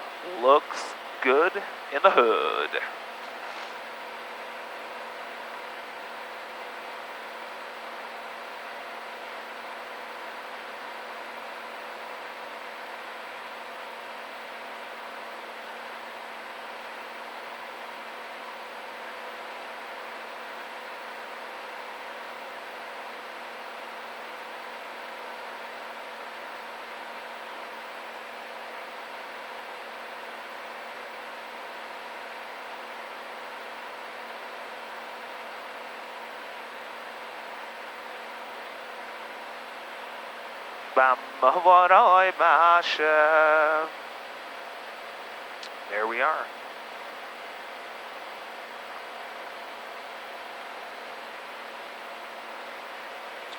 [SPEAKER 1] looks good in the hood. There we are.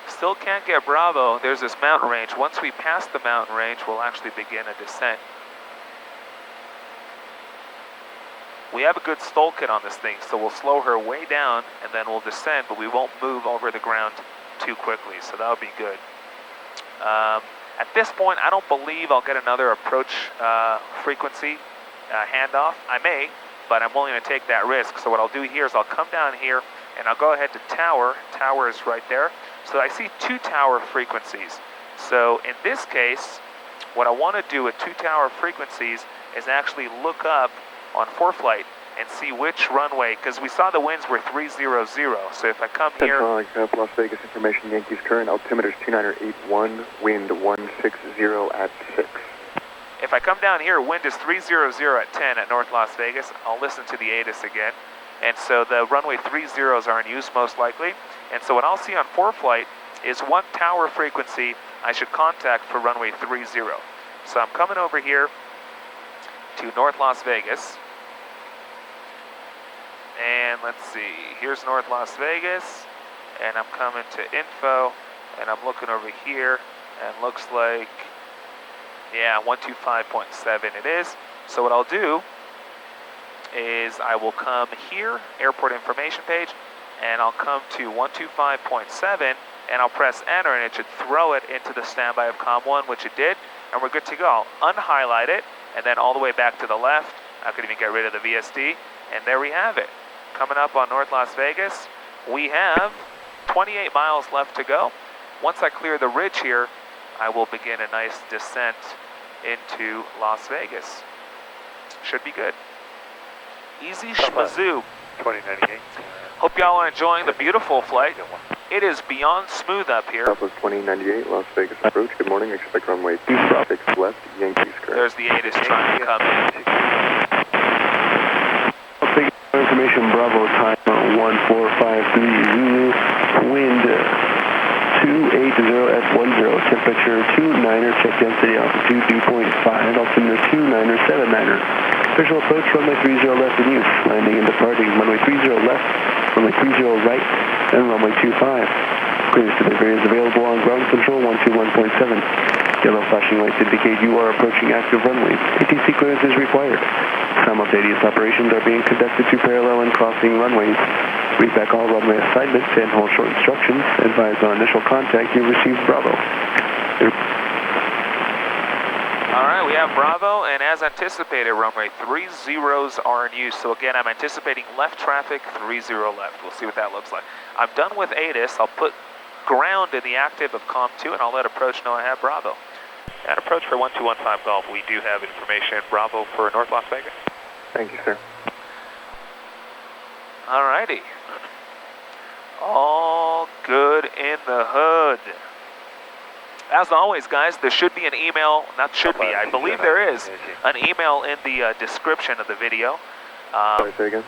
[SPEAKER 1] Still can't get Bravo. There's this mountain range. Once we pass the mountain range, we'll actually begin a descent. We have a good stall kit on this thing, so we'll slow her way down and then we'll descend, but we won't move over the ground too quickly, so that'll be good. At this point, I don't believe I'll get another approach frequency handoff. I may, but I'm willing to take that risk. So what I'll do here is I'll come down here and I'll go ahead to tower. Tower is right there. So I see 2 tower frequencies. So in this case, what I want to do with 2 tower frequencies is actually look up on ForeFlight and see which runway, because we saw the winds were 300. So if I come here...
[SPEAKER 4] Las Vegas information, Yankees current, altimeter's 2981, wind 160 at 6.
[SPEAKER 1] If I come down here, wind is 300 at 10 at North Las Vegas. I'll listen to the ATIS again. And so the runway 30s are in use most likely. And so what I'll see on ForeFlight is what tower frequency I should contact for runway 30. So I'm coming over here to North Las Vegas. And let's see, here's North Las Vegas. And I'm coming to info. And I'm looking over here. And looks like, yeah, 125.7 it is. So what I'll do is I will come here, airport information page, and I'll come to 125.7, and I'll press enter, and it should throw it into the standby of COM1, which it did, and we're good to go. I'll unhighlight it, and then all the way back to the left. I could even get rid of the VSD, and there we have it. Coming up on North Las Vegas, we have 28 miles left to go. Once I clear the ridge here, I will begin a nice descent into Las Vegas. Should be good. Easy schmazoo.
[SPEAKER 3] 2098.
[SPEAKER 1] Hope y'all are enjoying the beautiful flight. It is beyond smooth up here.
[SPEAKER 4] Southwest 2098, Las Vegas approach. Good morning. Expect runway 26 left, Yankees current.
[SPEAKER 1] There's the ATIS trying to come in.
[SPEAKER 2] Information Bravo, time 1453 Zulu, wind 280 at 10, temperature 29er, check density altitude 2.5, altimeter 29er, 79er. Official approach, runway 30 left in use, landing and departing, runway 30 left, runway 30 right, and runway 25. Clearance delivery is available on ground control 121.7. Yellow flashing lights indicate you are approaching active runway. ATC clearance is required. Simultaneous operations are being conducted to parallel and crossing runways. Read back all runway assignments and hold short instructions. Advise on initial contact you received Bravo.
[SPEAKER 1] All right, we have Bravo, and as anticipated, runway 30s are in use. So again, I'm anticipating left traffic, 30 left. We'll see what that looks like. I'm done with ATIS. I'll put ground in the active of COM2, and I'll let approach know I have Bravo. At approach for 1215 Golf, we do have information. Bravo for North Las Vegas.
[SPEAKER 4] Thank you, sir.
[SPEAKER 1] All righty. All good in the hood. As always, guys, there should be an email, not should be, I believe there is, an email in the description of the video.
[SPEAKER 4] Sorry, say again?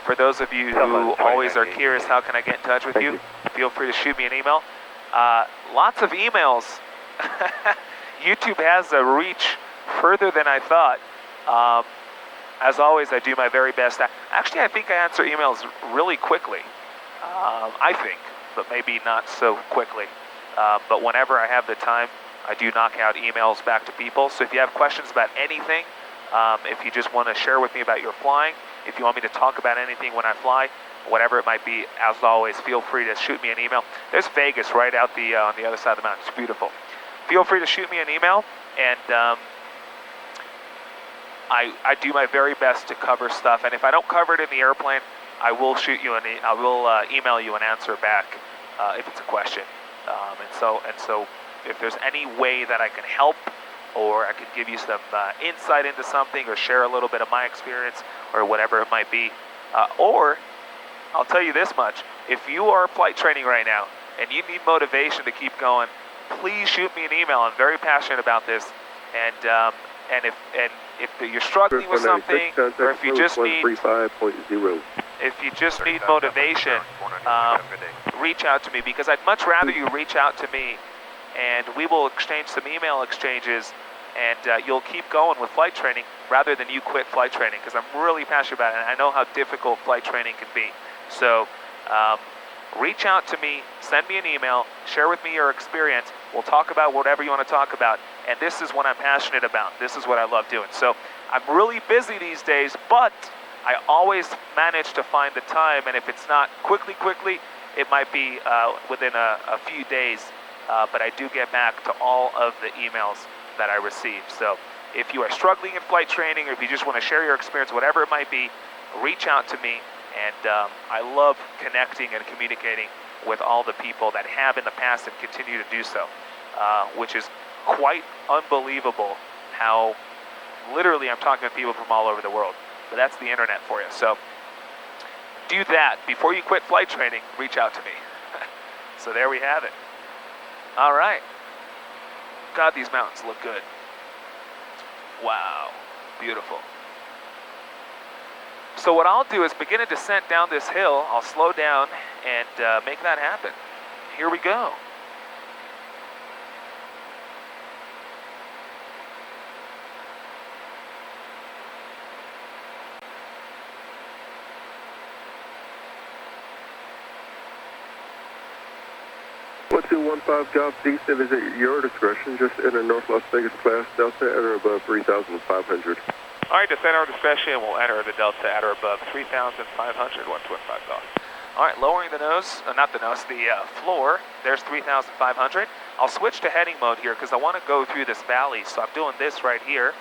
[SPEAKER 1] For those of you who always are curious, how can I get in touch with you? Feel free to shoot me an email. Lots of emails. YouTube has a reach further than I thought. As always, I do my very best. Actually, I think I answer emails really quickly. I think, but maybe not so quickly. But whenever I have the time, I do knock out emails back to people. So if you have questions about anything, if you just want to share with me about your flying, if you want me to talk about anything when I fly, whatever it might be, as always, feel free to shoot me an email. There's Vegas right out the on the other side of the mountain. It's beautiful. Feel free to shoot me an email, and I do my very best to cover stuff. And if I don't cover it in the airplane, I will email you an answer back if it's a question. And so if there's any way that I can help, or I could give you some insight into something, or share a little bit of my experience, or whatever it might be, or I'll tell you this much: if you are flight training right now and you need motivation to keep going, please shoot me an email. I'm very passionate about this, and if you're struggling with something, or if you just need motivation, reach out to me, because I'd much rather you reach out to me, and we will exchange some email exchanges, and you'll keep going with flight training rather than you quit flight training, because I'm really passionate about it, and I know how difficult flight training can be. So reach out to me, send me an email, share with me your experience. We'll talk about whatever you want to talk about, and this is what I'm passionate about. This is what I love doing. So I'm really busy these days, but I always manage to find the time, and if it's not quickly, it might be within a few days, but I do get back to all of the emails that I receive. So if you are struggling in flight training, or if you just want to share your experience, whatever it might be, reach out to me. And I love connecting and communicating with all the people that have in the past and continue to do so, which is quite unbelievable how literally I'm talking to people from all over the world. But that's the internet for you. So do that. Before you quit flight training, reach out to me. So there we have it. All right. God, these mountains look good. Wow. Beautiful. So what I'll do is begin a descent down this hill. I'll slow down and make that happen. Here we go.
[SPEAKER 5] One 215 Golf descent is at your discretion. Just enter North Las Vegas class Delta at or above 3,500.
[SPEAKER 1] All right, descend our discretion. We'll enter the Delta at or above 3,500, 125 Golf. All right, lowering the nose, not the nose, the floor. There's 3,500. I'll switch to heading mode here because I want to go through this valley. So I'm doing this right here.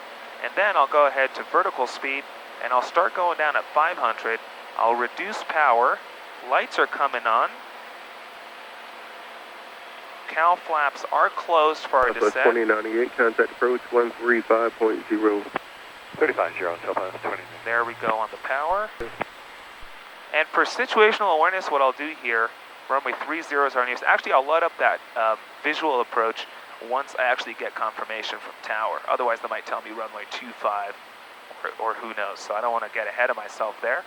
[SPEAKER 1] And then I'll go ahead to vertical speed and I'll start going down at 500. I'll reduce power. Lights are coming on. Cow flaps are closed for our descent.
[SPEAKER 5] 2098, contact approach 135.0.
[SPEAKER 3] 35-0, Delta 20.
[SPEAKER 1] There we go on the power. And for situational awareness, what I'll do here, runway 30 is our nearest. Actually, I'll let up that visual approach once I actually get confirmation from tower. Otherwise, they might tell me runway 25 or who knows. So I don't want to get ahead of myself there.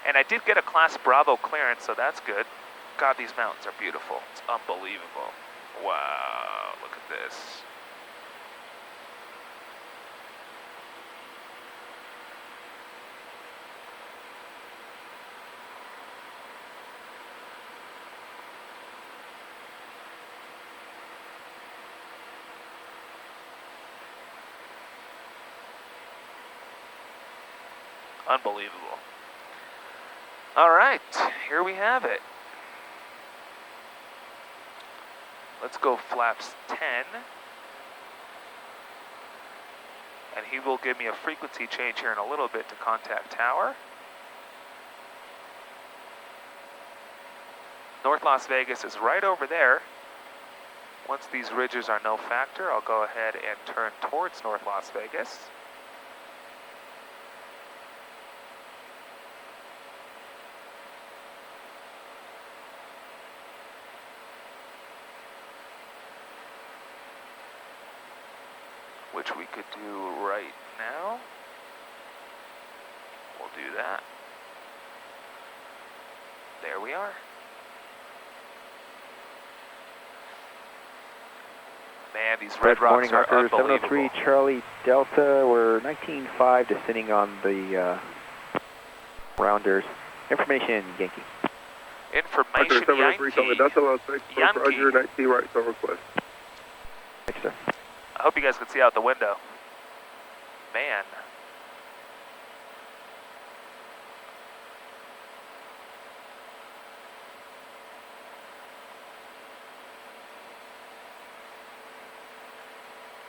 [SPEAKER 1] And I did get a Class Bravo clearance, so that's good. God, these mountains are beautiful. It's unbelievable. Wow, look at this. Unbelievable. All right, here we have it. Let's go flaps 10. And he will give me a frequency change here in a little bit to contact tower. North Las Vegas is right over there. Once these ridges are no factor, I'll go ahead and turn towards North Las Vegas. Which we could do right now. We'll do that. There we are. Man, these red rocks are unbelievable.
[SPEAKER 6] 703 Charlie Delta, we're 19.5 descending on the rounders. Information Yankee.
[SPEAKER 1] Information Yankee.
[SPEAKER 5] That's a lot of space. Roger, 19 right on request.
[SPEAKER 6] Thank you, sir.
[SPEAKER 1] I hope you guys can see out the window. Man.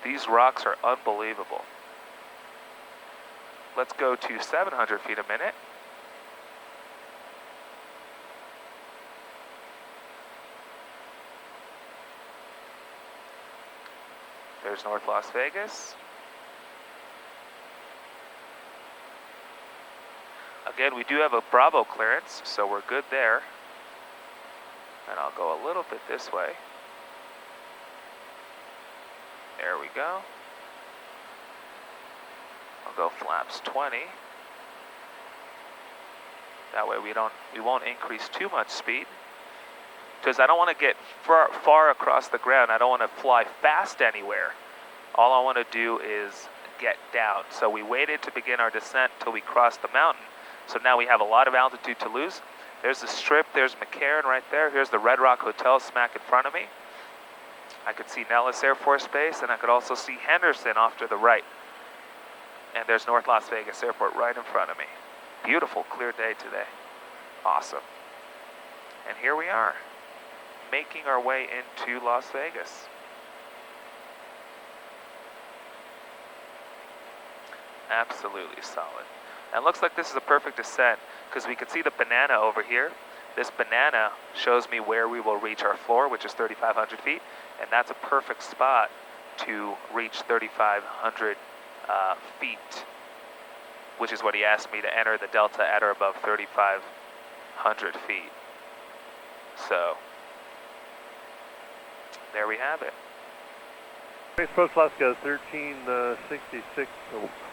[SPEAKER 1] These rocks are unbelievable. Let's go to 700 feet a minute. There's North Las Vegas. Again, we do have a Bravo clearance, so we're good there. And I'll go a little bit this way. There we go. I'll go flaps 20. That way we won't increase too much speed. Because I don't want to get far across the ground. I don't want to fly fast anywhere. All I want to do is get down. So we waited to begin our descent till we crossed the mountain. So now we have a lot of altitude to lose. There's the strip, there's McCarran right there. Here's the Red Rock Hotel smack in front of me. I could see Nellis Air Force Base, and I could also see Henderson off to the right. And there's North Las Vegas Airport right in front of me. Beautiful, clear day today. Awesome. And here we are, making our way into Las Vegas. Absolutely solid. And it looks like this is a perfect descent because we can see the banana over here. This banana shows me where we will reach our floor, which is 3,500 feet, and that's a perfect spot to reach 3,500 feet, which is what he asked me to enter the delta at or above 3,500 feet. So, there we have it.
[SPEAKER 7] Space Approach Alaska 1366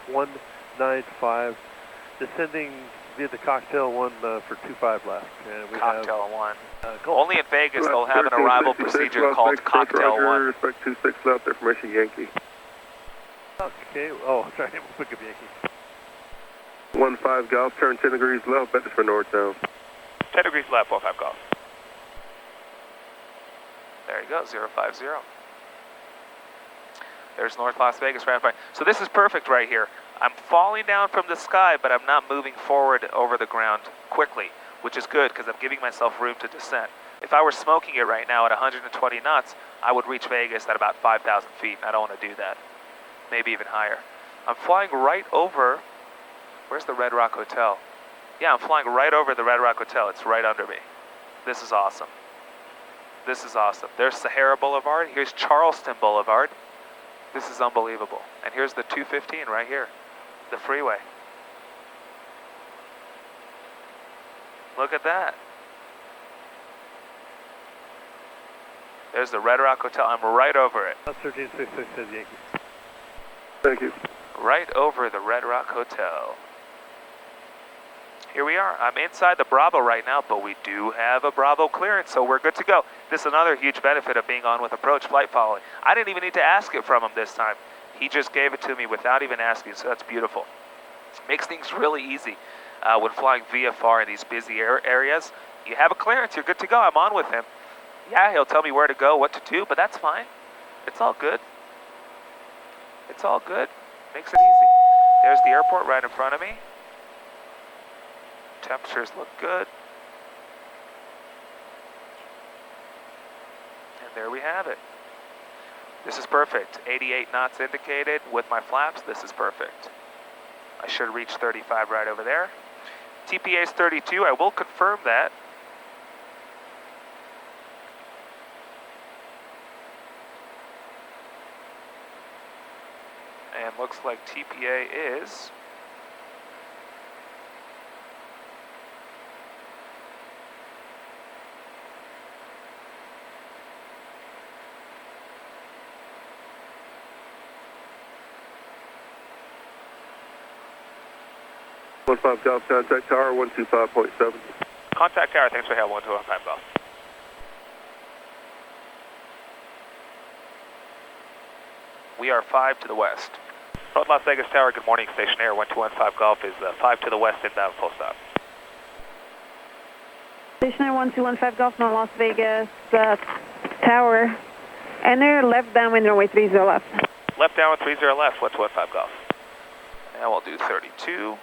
[SPEAKER 7] 195, descending via the Cocktail 1 for 25 left. And we
[SPEAKER 1] Cocktail
[SPEAKER 7] have,
[SPEAKER 1] 1. Only in Vegas they'll have an arrival procedure called Cocktail 1.
[SPEAKER 5] Respect 26 left, information Yankee.
[SPEAKER 7] Okay, oh, sorry, we'll pick up Yankee.
[SPEAKER 5] 15 Golf, turn 10 degrees left, back for north now.
[SPEAKER 1] 10 degrees left, 15 Golf. There you go, 050. There's North Las Vegas right in front. So this is perfect right here. I'm falling down from the sky, but I'm not moving forward over the ground quickly, which is good because I'm giving myself room to descend. If I were smoking it right now at 120 knots, I would reach Vegas at about 5,000 feet, and I don't want to do that. Maybe even higher. I'm flying right over, where's the Red Rock Hotel? Yeah, I'm flying right over the Red Rock Hotel. It's right under me. This is awesome. This is awesome. There's Sahara Boulevard. Here's Charleston Boulevard. This is unbelievable. And here's the 215 right here, the freeway. Look at that. There's the Red Rock Hotel. I'm right over it.
[SPEAKER 7] 1366 says Yankee.
[SPEAKER 5] Thank you.
[SPEAKER 1] Right over the Red Rock Hotel. Here we are. I'm inside the Bravo right now, but we do have a Bravo clearance, so we're good to go. This is another huge benefit of being on with approach flight following. I didn't even need to ask it from him this time. He just gave it to me without even asking, so that's beautiful. Makes things really easy when flying VFR in these busy areas. You have a clearance, you're good to go. I'm on with him. Yeah, he'll tell me where to go, what to do, but that's fine. It's all good. It's all good. Makes it easy. There's the airport right in front of me. Temperatures look good. And there we have it. This is perfect. 88 knots indicated with my flaps. This is perfect. I should reach 35 right over there. TPA is 32. I will confirm that. And looks like TPA is...
[SPEAKER 5] Golf, contact tower 125.7.
[SPEAKER 1] Contact tower, thanks for help, 1215 Golf. We are 5 to the west. North Las Vegas Tower, good morning, Station Air 1215 Golf is 5 to the west inbound, full stop.
[SPEAKER 8] Station Air 1215 Golf, North Las Vegas Tower. Enter left downwind runway 30 left.
[SPEAKER 1] Left downwind 30 left, 125 Golf. And we'll do 32.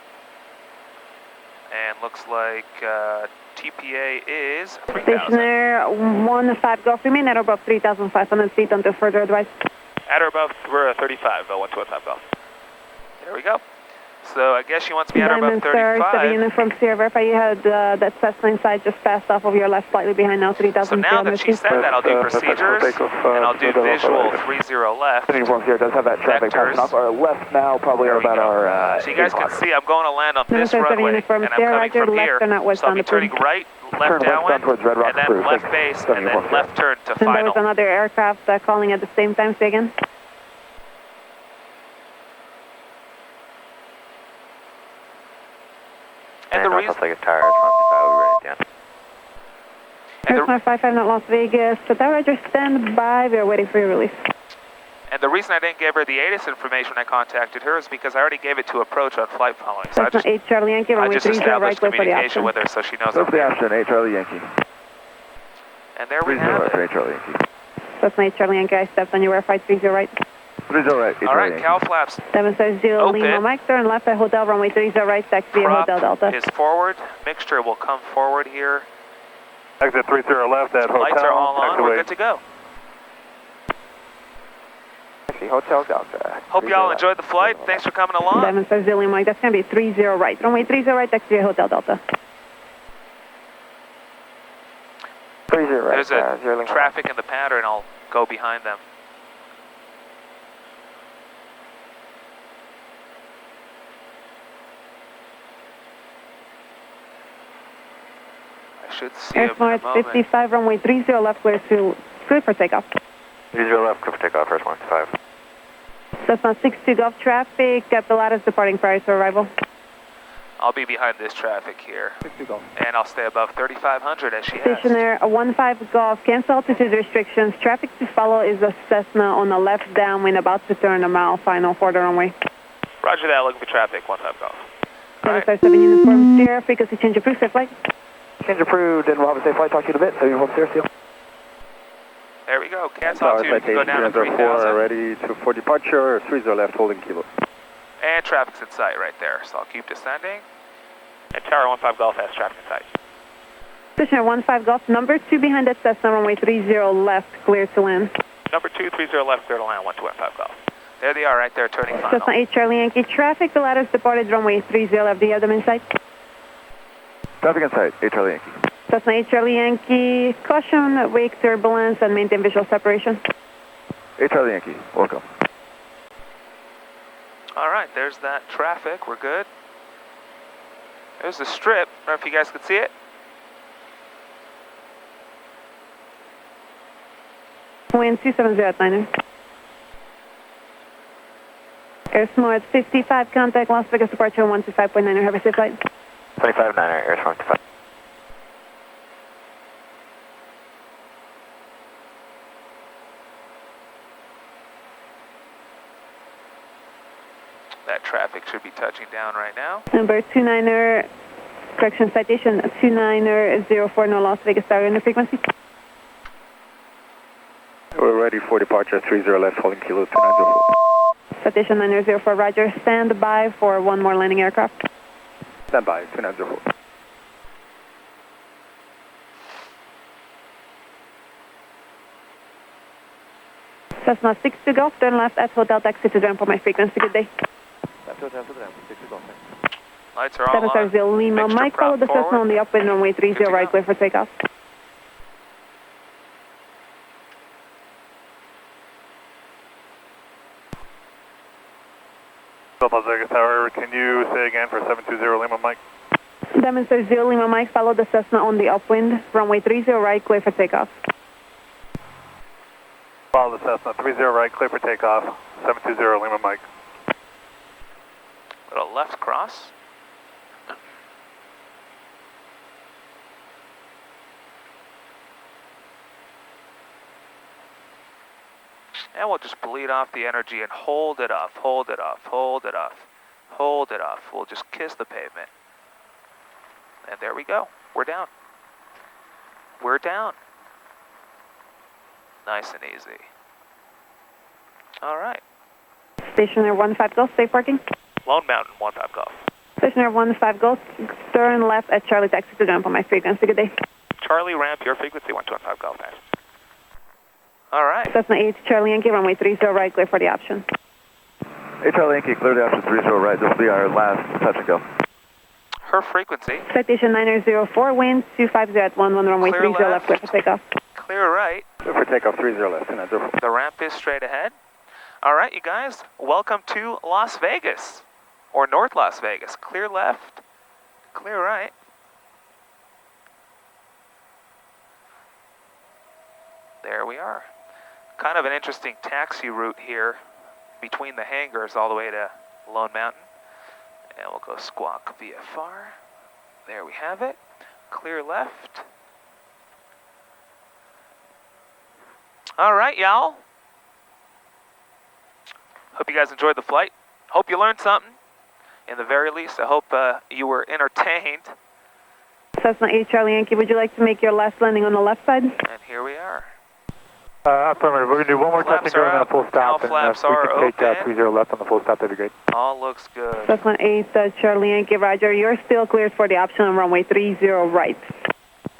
[SPEAKER 1] And looks like TPA is 3,000.
[SPEAKER 8] Station Air 15 Golf, remain at or above 3,500 feet until further advice.
[SPEAKER 1] At or above 35, 125 Golf. There we go. So I guess she wants me at or above 35.
[SPEAKER 8] Unit from Sierra, verify you had that Cessna inside just passed off of your left, slightly behind now, 3,000
[SPEAKER 1] So now that she said that, I'll do procedures, and I'll do visual 30 left.
[SPEAKER 6] Anyone here does have that traffic passing off our left now, probably about our
[SPEAKER 1] so you guys can see I'm going to land on this runway, and I'm coming from here, so I'll be turning right, left downwind, and then left base, and then left turn to final.
[SPEAKER 8] And there was another aircraft calling at the same time, say again?
[SPEAKER 1] And the reason...
[SPEAKER 6] like a tire, we'll be ready down.
[SPEAKER 8] Aircraft 55, not Las Vegas. So that Roger, stand by. We are waiting for your release.
[SPEAKER 1] And the reason I didn't give her the ATIS information when I contacted her is because I already gave it to approach on flight following. So
[SPEAKER 8] That's 8 Charlie Yankee,
[SPEAKER 1] I just established communication with her so she knows I'm there.
[SPEAKER 6] 8 Charlie Yankee.
[SPEAKER 1] And there we have it.
[SPEAKER 6] 8 Charlie Yankee.
[SPEAKER 8] That's 8 Charlie Yankee. I stepped on your verified 30 right.
[SPEAKER 6] 30 right.
[SPEAKER 1] All right, cow flaps.
[SPEAKER 8] 760 Lima Mike, turn left at Hotel Runway 30 right, taxi at Hotel Delta.
[SPEAKER 1] Is forward. Mixture will come forward here.
[SPEAKER 7] Exit 30 left at Hotel.
[SPEAKER 1] Lights are all on. We're good to go.
[SPEAKER 6] Hotel Delta.
[SPEAKER 1] Hope y'all enjoyed the flight. Thanks for coming along.
[SPEAKER 8] Diamond Star Zero Lima Mike, that's going to be 30 right. Runway 30 right, taxi to Hotel Delta.
[SPEAKER 6] 30 right.
[SPEAKER 1] There's a traffic in the pattern. I'll go behind them. I should see him in a
[SPEAKER 8] Air Smart
[SPEAKER 1] moment.
[SPEAKER 8] 55, runway 30 left, clear for takeoff.
[SPEAKER 4] 30 left, clear for takeoff, Air Smart 55.
[SPEAKER 8] Cessna 62 Golf traffic, Pilatus departing prior to arrival.
[SPEAKER 1] I'll be behind this traffic here. And I'll stay above 3,500 as she has.
[SPEAKER 8] Stationer 15 Golf, cancel altitude restrictions. Traffic to follow is a Cessna on the left downwind, about to turn a mile, final for the runway.
[SPEAKER 1] Roger that, looking for traffic, 15 Golf.
[SPEAKER 8] 757 uniform, Sierra, frequency change approved, safe flight.
[SPEAKER 6] Change approved, and we'll have a safe flight. Talk to you in a bit. 7 uniform, Sierra, seal.
[SPEAKER 1] There we go, cancel altitude, go down to 3,000.
[SPEAKER 3] ready for departure, 30 left, holding kilo.
[SPEAKER 1] And traffic's in sight right there, so I'll keep descending. And Tower 15 Golf has traffic in sight.
[SPEAKER 8] Stationer 15 Golf, number 2 behind that Cessna, runway 30 left, clear to land.
[SPEAKER 1] Number 230 left, clear to land, 1215 Golf. There they are right there, turning final.
[SPEAKER 8] Cessna 8 Charlie Yankee, traffic, the lattice departed, runway 30 left. Do you have them in sight?
[SPEAKER 4] Traffic in sight, 8 Charlie Yankee.
[SPEAKER 8] Cessna 8 Charlie Yankee, caution, wake turbulence, and maintain visual separation.
[SPEAKER 4] 8 Charlie Yankee, welcome.
[SPEAKER 1] All right, there's that traffic, we're good. There's the strip, I don't know if you guys could see it.
[SPEAKER 8] Wind 270 at 9er. Air Smart 55, contact Las Vegas departure 125.9er, have a safe flight.
[SPEAKER 4] 25 9er, Air Smart 55.
[SPEAKER 1] That traffic should be touching down right now.
[SPEAKER 8] Number 29er, correction citation 29er 04, no Las Vegas Tower, under frequency.
[SPEAKER 3] We're ready for departure, 30 left, holding kilo, 2904.
[SPEAKER 8] Citation 9er 04, roger, stand by for one more landing aircraft.
[SPEAKER 3] Stand by, 2904.
[SPEAKER 8] Cessna 62 Golf, turn left at Hotel Taxi to jump on my frequency, good day.
[SPEAKER 1] Lights are all on.
[SPEAKER 8] 770 Lima,
[SPEAKER 1] Mixture
[SPEAKER 8] Mike, follow the
[SPEAKER 1] prop
[SPEAKER 8] Cessna on the upwind, runway 30 right, clear for takeoff.
[SPEAKER 7] Las Vegas Tower, can you say again for 720 Lima, Mike?
[SPEAKER 8] Diamond Star Zero Lima, Mike, follow the Cessna on the upwind, runway 30 right, clear for takeoff.
[SPEAKER 7] Follow the Cessna, 30 right, clear for takeoff, 720 Lima, Mike.
[SPEAKER 1] Little left cross. And we'll just bleed off the energy and hold it off, hold it off, hold it off, hold it off. We'll just kiss the pavement. And there we go. We're down. We're down. Nice and easy. All right.
[SPEAKER 8] Stationer 15 Golf, safe parking.
[SPEAKER 1] Lone Mountain, 15 Golf.
[SPEAKER 8] Stationer 15 Golf, turn left at Charlie Taxi to jump on my frequency, good day.
[SPEAKER 1] Charlie, ramp your frequency, 125 Golf. Nice. All right.
[SPEAKER 8] Cessna 8 Charlie Yankee, runway 30 right, clear for the option.
[SPEAKER 4] 8 Charlie Yankee, cleared after 30 right. This will be our last touch and go.
[SPEAKER 1] Her frequency.
[SPEAKER 8] Citation 9er 04, wind 250 at 11, runway
[SPEAKER 1] Clear
[SPEAKER 8] 30 left, clear for takeoff.
[SPEAKER 1] Clear right.
[SPEAKER 3] Clear for takeoff, 30 left, 2904.
[SPEAKER 1] The ramp is straight ahead. All right, you guys, welcome to Las Vegas, or North Las Vegas. Clear left, clear right. There we are. Kind of an interesting taxi route here between the hangars all the way to Lone Mountain. And we'll go squawk VFR. There we have it. Clear left. All right, y'all. Hope you guys enjoyed the flight. Hope you learned something. In the very least, I hope you were entertained.
[SPEAKER 8] Cessna 8 Charlie Yankee, would you like to make your last landing on the left side?
[SPEAKER 1] And here we are.
[SPEAKER 7] Affirmative. We're going to do one more
[SPEAKER 1] Flaps
[SPEAKER 7] touch and go
[SPEAKER 1] are
[SPEAKER 7] and then a
[SPEAKER 1] up.
[SPEAKER 7] full stop.
[SPEAKER 1] Now flaps
[SPEAKER 7] and
[SPEAKER 1] are
[SPEAKER 7] we can take
[SPEAKER 1] open.
[SPEAKER 7] 30 left on the full stop, that'd be great.
[SPEAKER 1] All looks good.
[SPEAKER 8] Cessna 8 Charlie Yankee, roger. You're still cleared for the option on runway 30 right.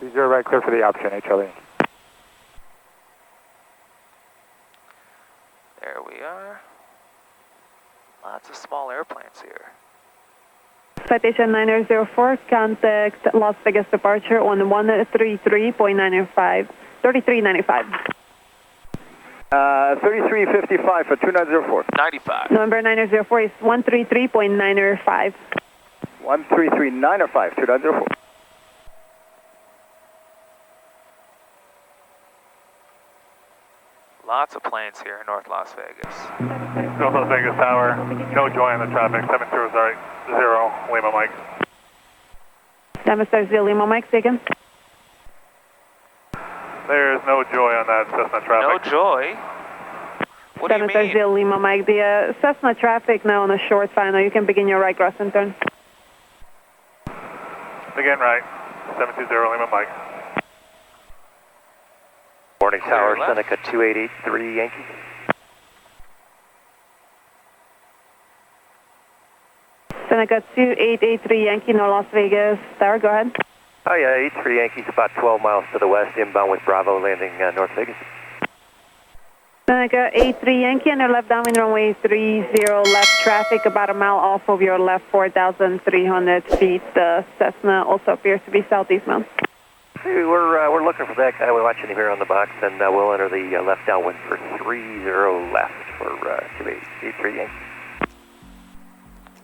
[SPEAKER 7] 30 right, clear for the option, HLE.
[SPEAKER 1] There we are. Lots of small airplanes here.
[SPEAKER 8] Citation 904, contact Las Vegas departure on 133.995. 3395.
[SPEAKER 6] 3355 for 2904.
[SPEAKER 1] 95.
[SPEAKER 8] November 904 is 133.905.
[SPEAKER 6] 133.905, 2904.
[SPEAKER 1] Lots of planes here in North Las Vegas.
[SPEAKER 3] North Las Vegas Tower, no joy in the traffic, 720 Lima Mike.
[SPEAKER 8] Damage Zero Lima Mike, taken.
[SPEAKER 3] There's no joy on that Cessna traffic.
[SPEAKER 1] No joy? What do you mean?
[SPEAKER 8] Zero Lima Mike, the Cessna traffic now on a short final. You can begin your right crossing turn.
[SPEAKER 3] Again, right, 720 Lima Mike.
[SPEAKER 4] Morning Tower,
[SPEAKER 1] Clear left.
[SPEAKER 4] Seneca 2883 Yankee.
[SPEAKER 8] Seneca 2883 Yankee, North Las Vegas. Tower, go ahead.
[SPEAKER 4] Oh yeah, 83 Yankees about 12 miles to the west, inbound with Bravo, landing North Vegas.
[SPEAKER 8] Seneca 83 Yankee, on your left downwind runway 30 left traffic, about a mile off of your left 4,300 feet. The Cessna also appears to be southeast bound.
[SPEAKER 4] Hey, we're looking for that guy. We're watching him here on the box, and we'll enter the left downwind for 30 left for 283 Yankee.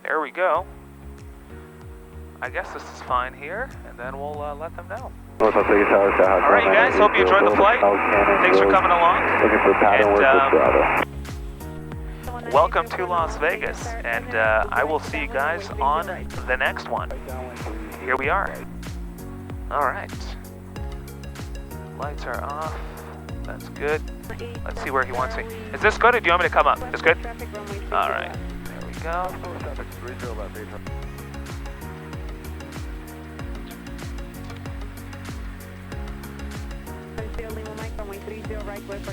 [SPEAKER 1] There we go. I guess this is fine here, and then we'll let them know.
[SPEAKER 2] North Las Vegas Tower,
[SPEAKER 1] All right, you guys, hope you enjoyed the flight. Thanks for coming along.
[SPEAKER 2] Looking for pattern work with Bravo.
[SPEAKER 1] Welcome to Las Vegas, and I will see you guys on the next one. Here we are. All right. Lights are off. That's good. Let's see where he wants me. Is this good, or do you want me to come up? This good? All right. There we go.
[SPEAKER 8] Lima Mike, runway 30 right, clear for